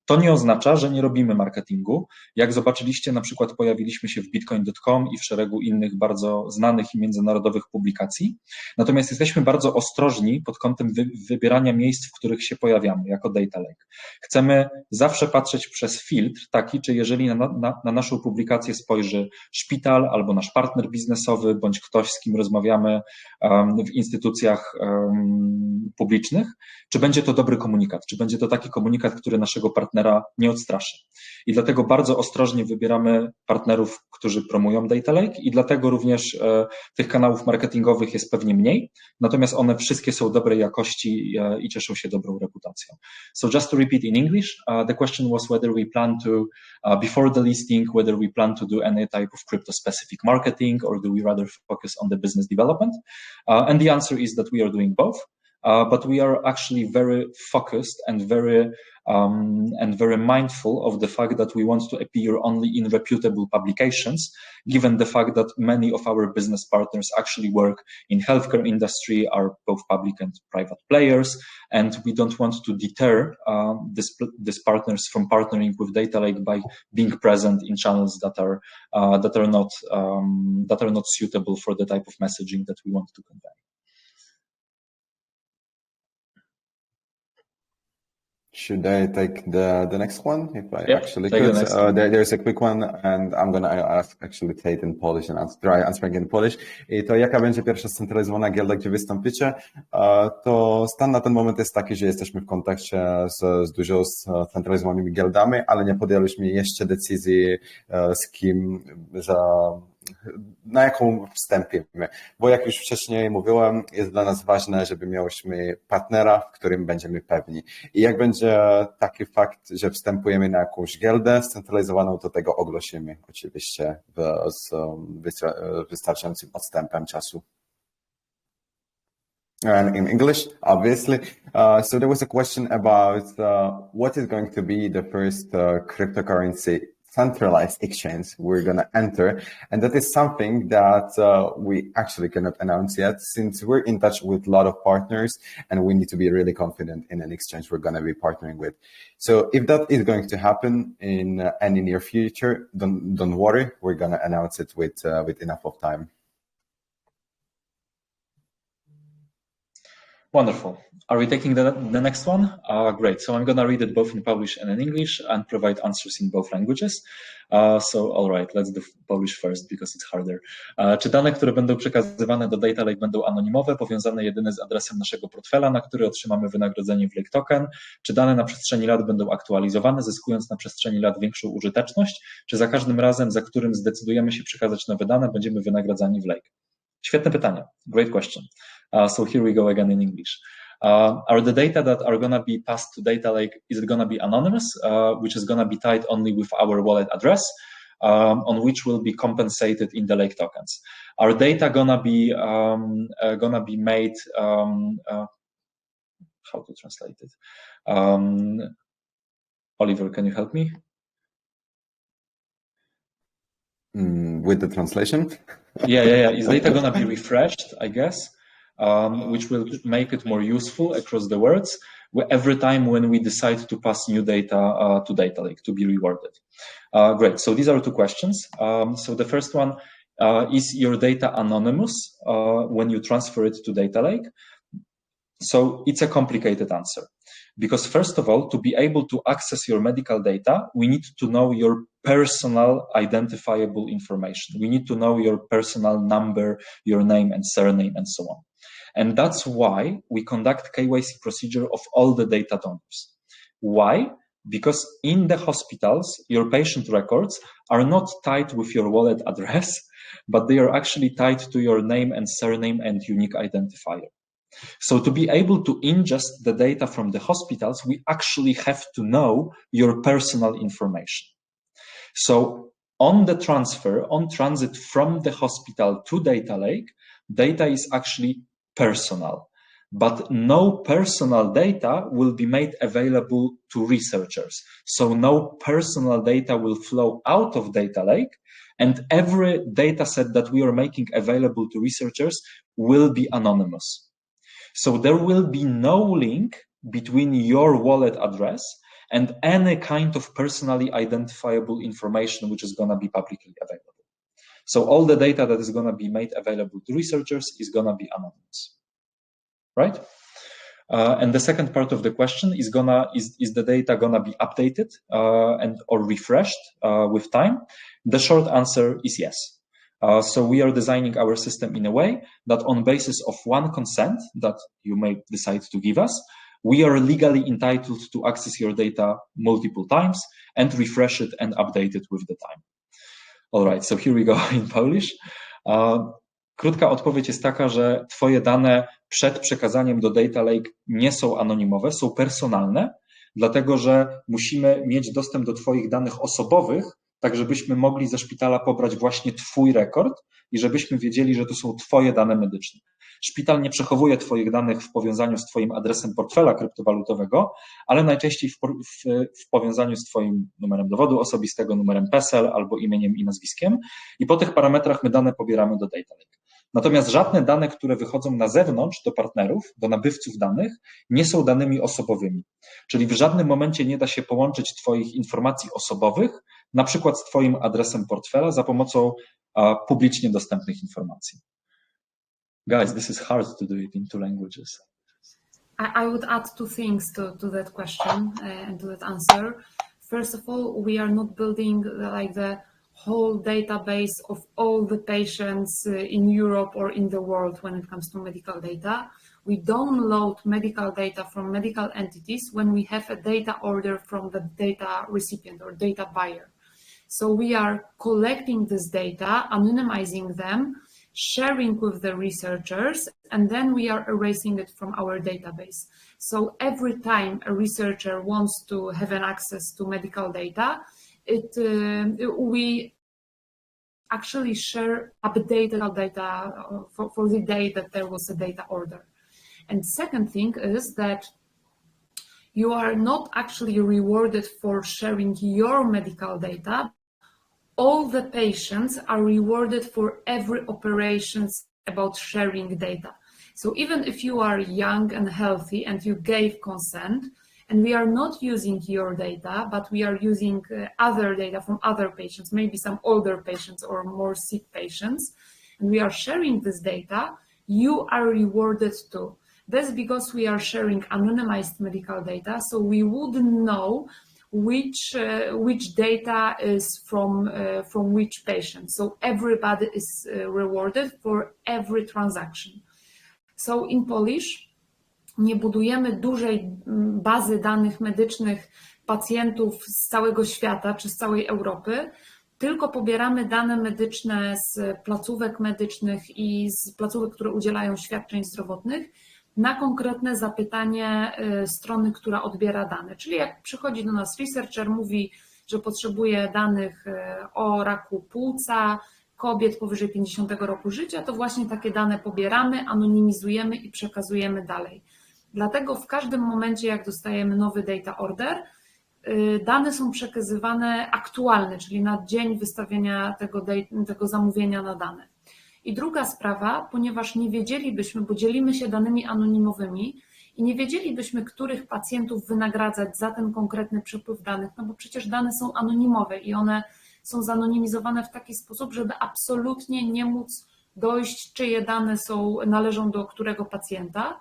To nie oznacza, że nie robimy marketingu. Jak zobaczyliście, na przykład pojawiliśmy się w bitcoin.com i w szeregu innych bardzo znanych i międzynarodowych publikacji. Natomiast jesteśmy bardzo ostrożni pod kątem wybierania miejsc, w których się pojawiamy jako data lake. Chcemy zawsze patrzeć przez filtr taki, czy jeżeli na naszą publikację spojrzy szpital albo nasz partner biznesowy, bądź ktoś, z kim rozmawiamy w instytucjach publicznych, czy będzie to dobry komunikat, czy będzie to taki komunikat, który naszego partnera nie odstraszy. I dlatego bardzo ostrożnie wybieramy partnerów, którzy promują Data Lake i dlatego również tych kanałów marketingowych jest pewnie mniej, natomiast one wszystkie są dobrej jakości i cieszą się dobrą reputacją. So just to repeat in English, the question was whether we plan to, before the listing, whether we plan to do any type of crypto-specific marketing or do we rather focus on the business development? And the answer is that we are doing both. But we are actually very focused and very mindful of the fact that we want to appear only in reputable publications, given the fact that many of our business partners actually work in healthcare industry, are both public and private players, and we don't want to deter these partners from partnering with Data Lake by being present in channels that are not suitable for the type of messaging that we want to convey. Should I take the next one? If I actually could. There's a quick one, and I'm gonna ask actually Tate in Polish and try answering in Polish. I to jaka będzie pierwsza scentralizowana giełda, gdzie wystąpicie? To stan na ten moment jest taki, że jesteśmy w kontakcie z dużo scentralizowanymi giełdami, ale nie podjęliśmy jeszcze decyzji z kim na jaką wstępimy, bo jak już wcześniej mówiłem, jest dla nas ważne, żeby mieliśmy partnera, w którym będziemy pewni. I jak będzie taki fakt, że wstępujemy na jakąś giełdę scentralizowaną, to tego ogłosimy oczywiście z wystarczającym odstępem czasu. And in English, obviously. So there was a question about what is going to be the first cryptocurrency centralized exchange we're going to enter. And that is something that we actually cannot announce yet, since we're in touch with a lot of partners and we need to be really confident in an exchange we're going to be partnering with. So if that is going to happen in any near future, don't worry, we're going to announce it with enough of time. Wonderful. Are we taking the next one? Great. So I'm going to read it both in Polish and in English and provide answers in both languages. So all right, let's do Polish first because it's harder. Czy dane, które będą przekazywane do Data Lake, będą anonimowe, powiązane jedynie z adresem naszego portfela, na który otrzymamy wynagrodzenie w Lake Token? Czy dane na przestrzeni lat będą aktualizowane, zyskując na przestrzeni lat większą użyteczność? Czy za każdym razem, za którym zdecydujemy się przekazać nowe dane, będziemy wynagradzani w Lake? Świetne pytanie. Great question. So here we go again in English. Are the data that are going to be passed to Data Lake, is it going to be anonymous, which is going to be tied only with our wallet address, on which will be compensated in the Lake tokens? Are data going to be made, how to translate it? Oliver, can you help me? With the translation? Yeah. Is data going to be refreshed, I guess? Which will make it more useful across the worlds every time when we decide to pass new data to Data Lake to be rewarded. Great. So these are two questions. So the first one, is your data anonymous when you transfer it to Data Lake? So it's a complicated answer. Because first of all, to be able to access your medical data, we need to know your personal identifiable information. We need to know your personal number, your name and surname and so on. And that's why we conduct KYC procedure of all the data donors. Why? Because in the hospitals, your patient records are not tied with your wallet address, but they are actually tied to your name and surname and unique identifier. So to be able to ingest the data from the hospitals, we actually have to know your personal information. So on the transfer, on transit from the hospital to data lake, data is actually personal, but no personal data will be made available to researchers. So no personal data will flow out of data lake, and every data set that we are making available to researchers will be anonymous. So there will be no link between your wallet address and any kind of personally identifiable information which is going to be publicly available. So all the data that is going to be made available to researchers is going to be anonymous, right? And the second part of the question is the data going to be updated or refreshed with time? The short answer is yes. So we are designing our system in a way that on basis of one consent that you may decide to give us, we are legally entitled to access your data multiple times and refresh it and update it with the time. All right, so here we go in Polish. Krótka odpowiedź jest taka, że twoje dane przed przekazaniem do Data Lake nie są anonimowe, są personalne, dlatego że musimy mieć dostęp do twoich danych osobowych, tak żebyśmy mogli ze szpitala pobrać właśnie twój rekord i żebyśmy wiedzieli, że to są twoje dane medyczne. Szpital nie przechowuje twoich danych w powiązaniu z twoim adresem portfela kryptowalutowego, ale najczęściej w powiązaniu z twoim numerem dowodu osobistego, numerem PESEL albo imieniem i nazwiskiem i po tych parametrach my dane pobieramy do Data Lake. Natomiast żadne dane, które wychodzą na zewnątrz do partnerów, do nabywców danych, nie są danymi osobowymi. Czyli w żadnym momencie nie da się połączyć twoich informacji osobowych, na przykład z twoim adresem portfela za pomocą publicznie dostępnych informacji. Guys, this is hard to do it in 2 languages. I would add 2 things to that question and to that answer. First of all, we are not building like the whole database of all the patients in Europe or in the world when it comes to medical data. We download medical data from medical entities when we have a data order from the data recipient or data buyer. So we are collecting this data, anonymizing them, sharing with the researchers, and then we are erasing it from our database. So every time a researcher wants to have an access to medical data, we actually share updated data for the day that there was a data order. And second thing is that you are not actually rewarded for sharing your medical data. All the patients are rewarded for every operations about sharing data. So even if you are young and healthy and you gave consent, and we are not using your data, but we are using other data from other patients, maybe some older patients or more sick patients, and we are sharing this data, you are rewarded too. That's because we are sharing anonymized medical data, so we wouldn't know which data is from which patient. So everybody is rewarded for every transaction. So in Polish, nie budujemy dużej bazy danych medycznych pacjentów z całego świata czy z całej Europy, tylko pobieramy dane medyczne z placówek medycznych i z placówek, które udzielają świadczeń zdrowotnych na konkretne zapytanie strony, która odbiera dane. Czyli jak przychodzi do nas researcher, mówi, że potrzebuje danych o raku płuca, kobiet powyżej 50 roku życia, to właśnie takie dane pobieramy, anonimizujemy i przekazujemy dalej. Dlatego w każdym momencie, jak dostajemy nowy data order, dane są przekazywane aktualne, czyli na dzień wystawienia tego zamówienia na dane. I druga sprawa, ponieważ nie wiedzielibyśmy, bo dzielimy się danymi anonimowymi i nie wiedzielibyśmy, których pacjentów wynagradzać za ten konkretny przepływ danych, no bo przecież dane są anonimowe i one są zanonimizowane w taki sposób, żeby absolutnie nie móc dojść, czyje dane należą do którego pacjenta.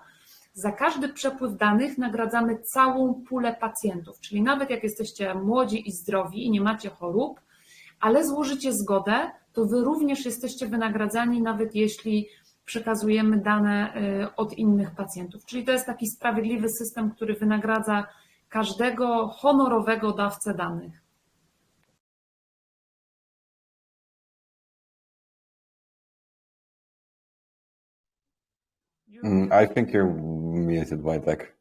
Za każdy przepływ danych nagradzamy całą pulę pacjentów, czyli nawet jak jesteście młodzi i zdrowi i nie macie chorób, ale złożycie zgodę, to wy również jesteście wynagradzani, nawet jeśli przekazujemy dane od innych pacjentów. Czyli to jest taki sprawiedliwy system, który wynagradza każdego honorowego dawcę danych. I think you're muted, Wojtek.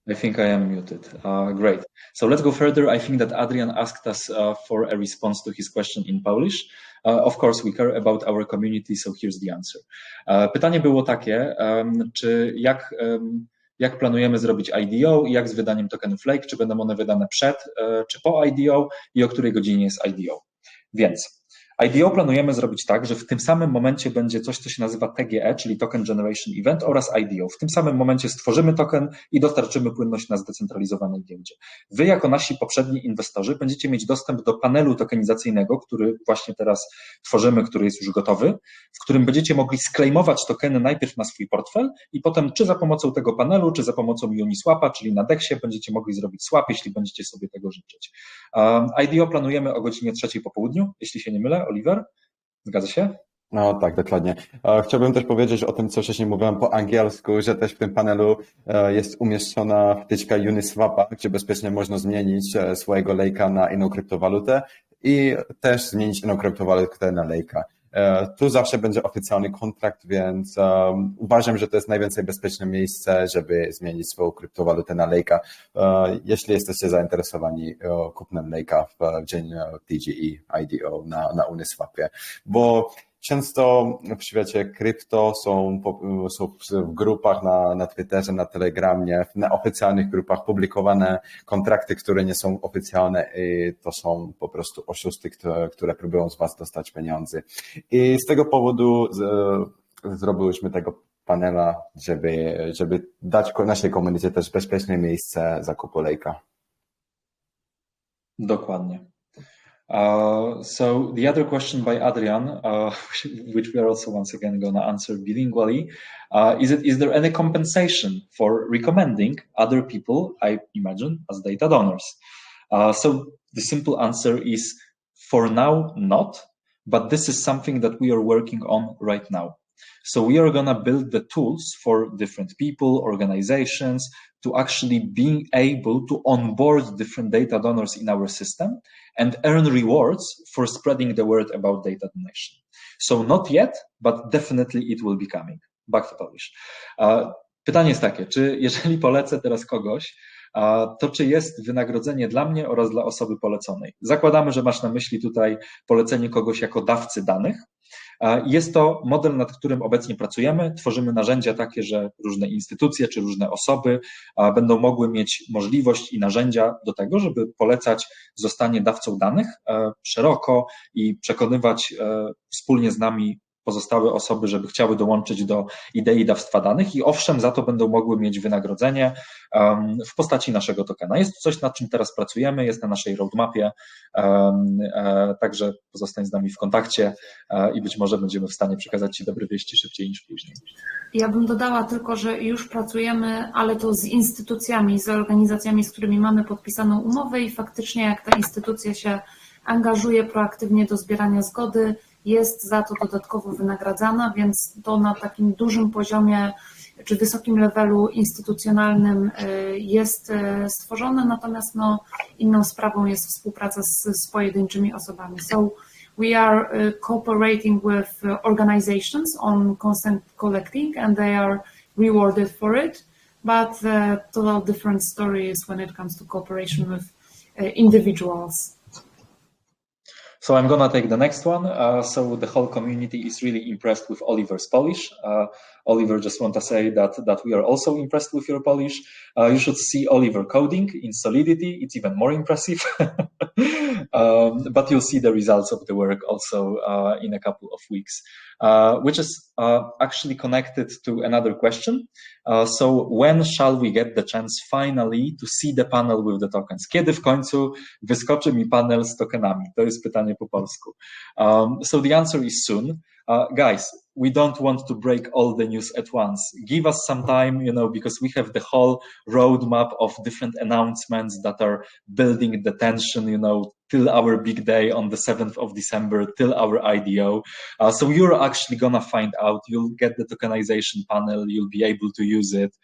I think I am muted. Great. So let's go further. I think that Adrian asked us for a response to his question in Polish. Of course, we care about our community, so here's the answer. Pytanie było takie, czy jak planujemy zrobić IDO i jak z wydaniem tokenów Lake, czy będą one wydane przed, czy po IDO i o której godzinie jest IDO. Więc IDO planujemy zrobić tak, że w tym samym momencie będzie coś, co się nazywa TGE, czyli Token Generation Event oraz IDO. W tym samym momencie stworzymy token i dostarczymy płynność na zdecentralizowanej giełdzie. Wy jako nasi poprzedni inwestorzy będziecie mieć dostęp do panelu tokenizacyjnego, który właśnie teraz tworzymy, który jest już gotowy, w którym będziecie mogli sklejmować tokeny najpierw na swój portfel i potem czy za pomocą tego panelu, czy za pomocą Uniswapa, czyli na DEX-ie będziecie mogli zrobić swap, jeśli będziecie sobie tego życzyć. IDO planujemy o godzinie 3 po południu, jeśli się nie mylę. Oliver? Zgadza się? No tak, dokładnie. Chciałbym też powiedzieć o tym, co wcześniej mówiłem po angielsku, że też w tym panelu jest umieszczona wtyczka Uniswapa, gdzie bezpiecznie można zmienić swojego Lake'a na inną kryptowalutę i też zmienić inną kryptowalutę na Lake'a. Tu zawsze będzie oficjalny kontrakt, więc uważam, że to jest najwięcej bezpieczne miejsce, żeby zmienić swoją kryptowalutę na Lake'a, jeśli jesteście zainteresowani kupnem Lake'a w dzień TGE IDO na Uniswapie, bo często w świecie krypto są w grupach na Twitterze, na Telegramie, w nieoficjalnych grupach publikowane kontrakty, które nie są oficjalne i to są po prostu oszusty, które próbują z was dostać pieniądze. I z tego powodu zrobiliśmy tego panela, żeby dać naszej komunikacji też bezpieczne miejsce zakupu Lake'a. Dokładnie. So the other question by Adrian, which we are also once again going to answer bilingually, is there any compensation for recommending other people, I imagine, as data donors? So the simple answer is, for now, not, but this is something that we are working on right now. So we are going to build the tools for different people, organizations, to actually being able to onboard different data donors in our system and earn rewards for spreading the word about data donation. So not yet, but definitely it will be coming. Back to Polish. Pytanie jest takie, czy jeżeli polecę teraz kogoś, to czy jest wynagrodzenie dla mnie oraz dla osoby poleconej? Zakładamy, że masz na myśli tutaj polecenie kogoś jako dawcy danych. Jest to model, nad którym obecnie pracujemy. Tworzymy narzędzia takie, że różne instytucje czy różne osoby będą mogły mieć możliwość i narzędzia do tego, żeby polecać zostanie dawcą danych szeroko i przekonywać wspólnie z nami pozostałe osoby, żeby chciały dołączyć do idei dawstwa danych i owszem, za to będą mogły mieć wynagrodzenie w postaci naszego tokena. Jest coś, nad czym teraz pracujemy, jest na naszej roadmapie, także pozostań z nami w kontakcie i być może będziemy w stanie przekazać Ci dobre wieści szybciej niż później. Ja bym dodała tylko, że już pracujemy, ale to z instytucjami, z organizacjami, z którymi mamy podpisaną umowę i faktycznie jak ta instytucja się angażuje proaktywnie do zbierania zgody, jest za to dodatkowo wynagradzana, więc to na takim dużym poziomie czy wysokim levelu instytucjonalnym jest stworzone, natomiast inną sprawą jest współpraca z pojedynczymi osobami. So we are cooperating with organizations on consent collecting and they are rewarded for it, but total different story is when it comes to cooperation with individuals. So I'm gonna take the next one. So the whole community is really impressed with Oliver's Polish. Oliver, just want to say that we are also impressed with your Polish. You should see Oliver coding in Solidity. It's even more impressive. But you'll see the results of the work also in a couple of weeks, which is actually connected to another question. So when shall we get the chance finally to see the panel with the tokens? Kiedy w końcu wyskoczy mi panel z tokenami? To jest pytanie po polsku. So the answer is soon. guys, we don't want to break all the news at once. Give us some time, because we have the whole roadmap of different announcements that are building the tension, till our big day on the 7th of December, till our IDO. So you're actually gonna find out, you'll get the tokenization panel, you'll be able to use it.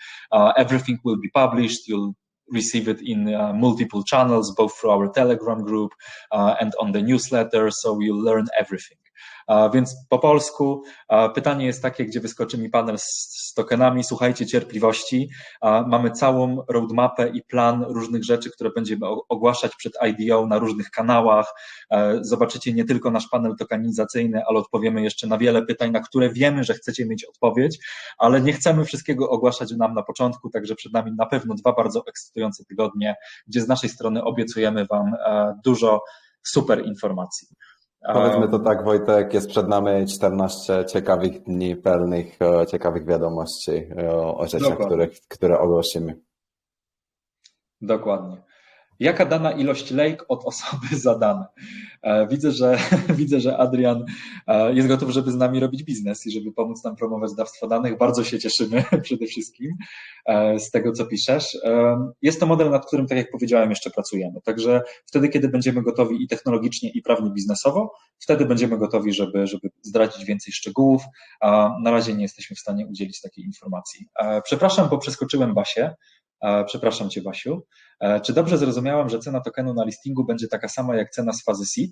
Everything will be published, you'll receive it in multiple channels, both through our Telegram group and on the newsletter, so you'll learn everything. Więc po polsku pytanie jest takie, gdzie wyskoczy mi panel z tokenami. Słuchajcie, cierpliwości. Mamy całą roadmapę i plan różnych rzeczy, które będziemy ogłaszać przed IDO na różnych kanałach. Zobaczycie nie tylko nasz panel tokenizacyjny, ale odpowiemy jeszcze na wiele pytań, na które wiemy, że chcecie mieć odpowiedź, ale nie chcemy wszystkiego ogłaszać nam na początku, także przed nami na pewno 2 bardzo ekscytujące tygodnie, gdzie z naszej strony obiecujemy Wam dużo super informacji. Powiedzmy to tak, Wojtek, jest przed nami 14 ciekawych dni pełnych ciekawych wiadomości o rzeczach, które ogłosimy. Dokładnie. Jaka dana ilość lake od osoby za dane? Widzę, że Adrian jest gotów, żeby z nami robić biznes i żeby pomóc nam promować dawstwo danych. Bardzo się cieszymy przede wszystkim z tego, co piszesz. Jest to model, nad którym, tak jak powiedziałem, jeszcze pracujemy. Także wtedy, kiedy będziemy gotowi i technologicznie, i prawnie biznesowo, wtedy będziemy gotowi, żeby zdradzić więcej szczegółów. Na razie nie jesteśmy w stanie udzielić takiej informacji. Przepraszam, bo przeskoczyłem Basię. Przepraszam Cię, Basiu. Czy dobrze zrozumiałam, że cena tokenu na listingu będzie taka sama jak cena z fazy seed?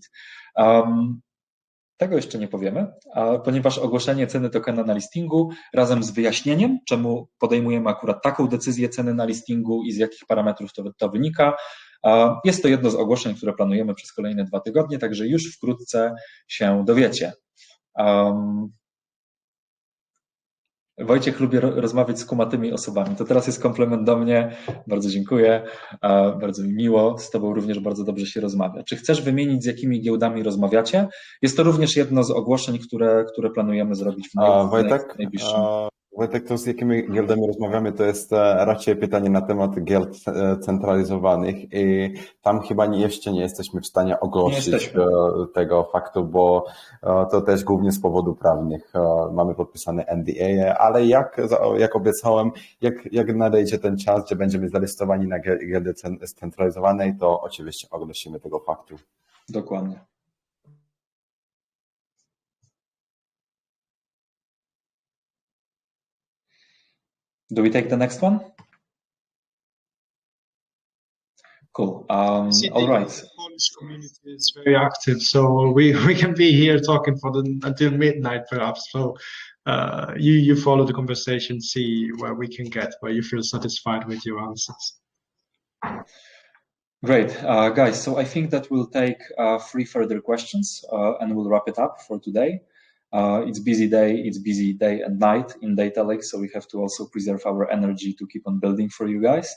Tego jeszcze nie powiemy, ponieważ ogłoszenie ceny tokena na listingu razem z wyjaśnieniem, czemu podejmujemy akurat taką decyzję ceny na listingu i z jakich parametrów to wynika, jest to jedno z ogłoszeń, które planujemy przez kolejne 2 tygodnie, także już wkrótce się dowiecie. Wojciech lubi rozmawiać z kumatymi osobami. To teraz jest komplement do mnie. Bardzo dziękuję. Bardzo mi miło. Z Tobą również bardzo dobrze się rozmawia. Czy chcesz wymienić, z jakimi giełdami rozmawiacie? Jest to również jedno z ogłoszeń, które planujemy zrobić w najbliższym. Wojtek, to z jakimi giełdami rozmawiamy, to jest raczej pytanie na temat gield centralizowanych i tam chyba jeszcze nie jesteśmy w stanie ogłosić tego faktu, bo to też głównie z powodów prawnych. Mamy podpisane NDA, ale jak obiecałem, jak nadejdzie ten czas, gdzie będziemy zarystowani na giełdzie centralizowanej, to oczywiście ogłosimy tego faktu. Dokładnie. Do we take the next one? Cool. All right. The Polish community is very active, so we can be here talking until midnight, perhaps. So you follow the conversation, see where we can get, where you feel satisfied with your answers. Great, guys. So I think that we'll take 3 further questions and we'll wrap it up for today. It's busy day and night in Data Lake, so we have to also preserve our energy to keep on building for you guys.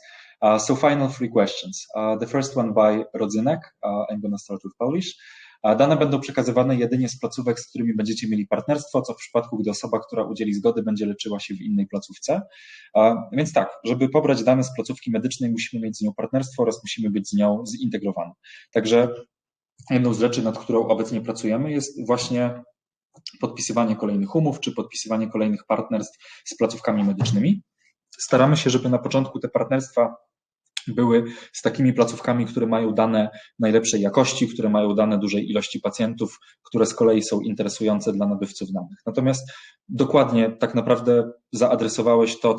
So final 3 questions. The first one by Rodzynek. I'm going to start with Polish. Dane będą przekazywane jedynie z placówek, z którymi będziecie mieli partnerstwo, co w przypadku, gdy osoba, która udzieli zgody, będzie leczyła się w innej placówce. Więc tak, żeby pobrać dane z placówki medycznej, musimy mieć z nią partnerstwo oraz musimy być z nią zintegrowani. Także jedną z rzeczy, nad którą obecnie pracujemy, jest właśnie podpisywanie kolejnych umów, czy podpisywanie kolejnych partnerstw z placówkami medycznymi. Staramy się, żeby na początku te partnerstwa były z takimi placówkami, które mają dane najlepszej jakości, które mają dane dużej ilości pacjentów, które z kolei są interesujące dla nabywców danych. Natomiast dokładnie tak naprawdę zaadresowałeś to,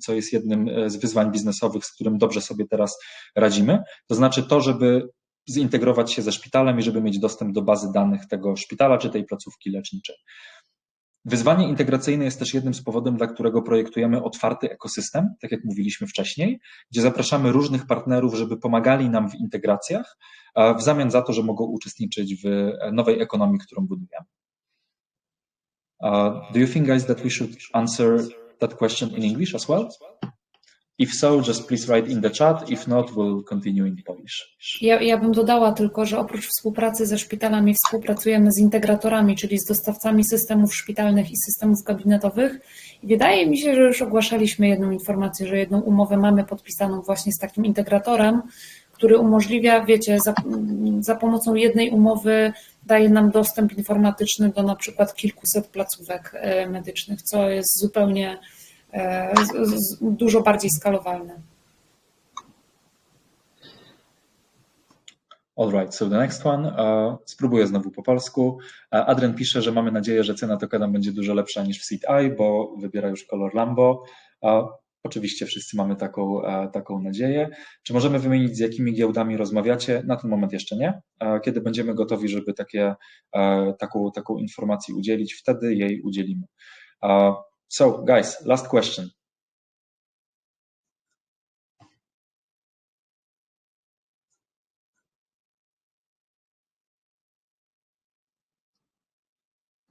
co jest jednym z wyzwań biznesowych, z którym dobrze sobie teraz radzimy. To znaczy to, żeby zintegrować się ze szpitalem i żeby mieć dostęp do bazy danych tego szpitala czy tej placówki leczniczej. Wyzwanie integracyjne jest też jednym z powodów, dla którego projektujemy otwarty ekosystem, tak jak mówiliśmy wcześniej, gdzie zapraszamy różnych partnerów, żeby pomagali nam w integracjach, w zamian za to, że mogą uczestniczyć w nowej ekonomii, którą budujemy. Do you think, guys, that we should answer that question in English as well? If so, just please write in the chat. If not, we'll continue in Polish. Ja bym dodała tylko, że oprócz współpracy ze szpitalami współpracujemy z integratorami, czyli z dostawcami systemów szpitalnych i systemów gabinetowych. I wydaje mi się, że już ogłaszaliśmy jedną informację, że jedną umowę mamy podpisaną właśnie z takim integratorem, który umożliwia, wiecie, za pomocą jednej umowy daje nam dostęp informatyczny do na przykład kilkuset placówek medycznych, co jest zupełnie dużo bardziej skalowalne. All right, so the next one. Spróbuję znowu po polsku. Adrian pisze, że mamy nadzieję, że cena tokena będzie dużo lepsza niż w SeedEye, bo wybiera już kolor Lambo. Oczywiście wszyscy mamy taką nadzieję. Czy możemy wymienić, z jakimi giełdami rozmawiacie? Na ten moment jeszcze nie. Kiedy będziemy gotowi, żeby taką informację udzielić, wtedy jej udzielimy. So guys, last question.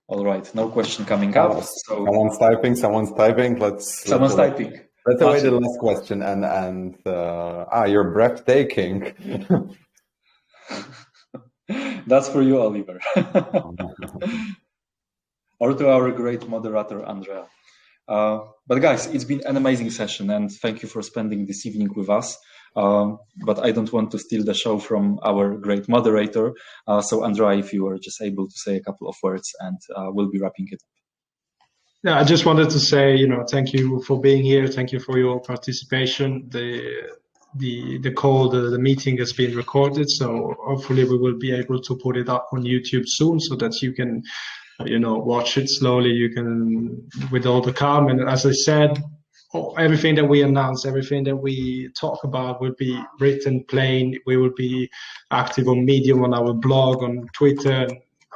All right, no question coming up. So someone's typing. Someone's typing. Let's await the last question. And you're breathtaking. That's for you, Oliver. Or to our great moderator, Andrea. But guys, it's been an amazing session, and thank you for spending this evening with us. But I don't want to steal the show from our great moderator. So Andrea, if you were just able to say a couple of words, and we'll be wrapping it up. Yeah, I just wanted to say, thank you for being here. Thank you for your participation. The call, the meeting has been recorded, so hopefully we will be able to put it up on YouTube soon, so that you can, watch it slowly. You can, with all the calm. And as I said, everything that we announce, everything that we talk about will be written plain. We will be active on Medium, on our blog, on Twitter,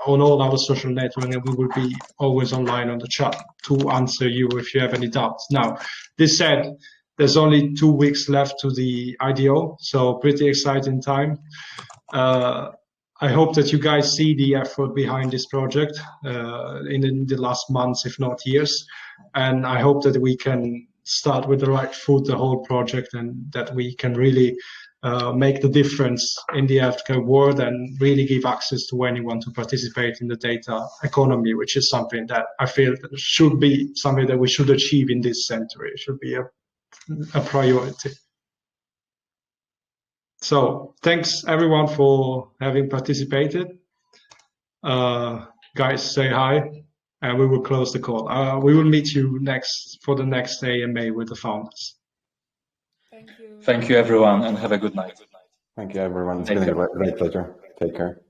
on all our social networks, and we will be always online on the chat to answer you if you have any doubts. Now, this said, there's only 2 weeks left to the IDO, so pretty exciting time. I hope that you guys see the effort behind this project in the last months, if not years. And I hope that we can start with the right foot, the whole project, and that we can really make the difference in the healthcare world and really give access to anyone to participate in the data economy, which is something that I feel should be something that we should achieve in this century. It should be a priority. So thanks everyone for having participated. Guys, say hi, and we will close the call. We will meet you for the next AMA with the founders. Thank you. Thank you, everyone, and have a good night. Thank you, everyone. It's been a great pleasure. Take care.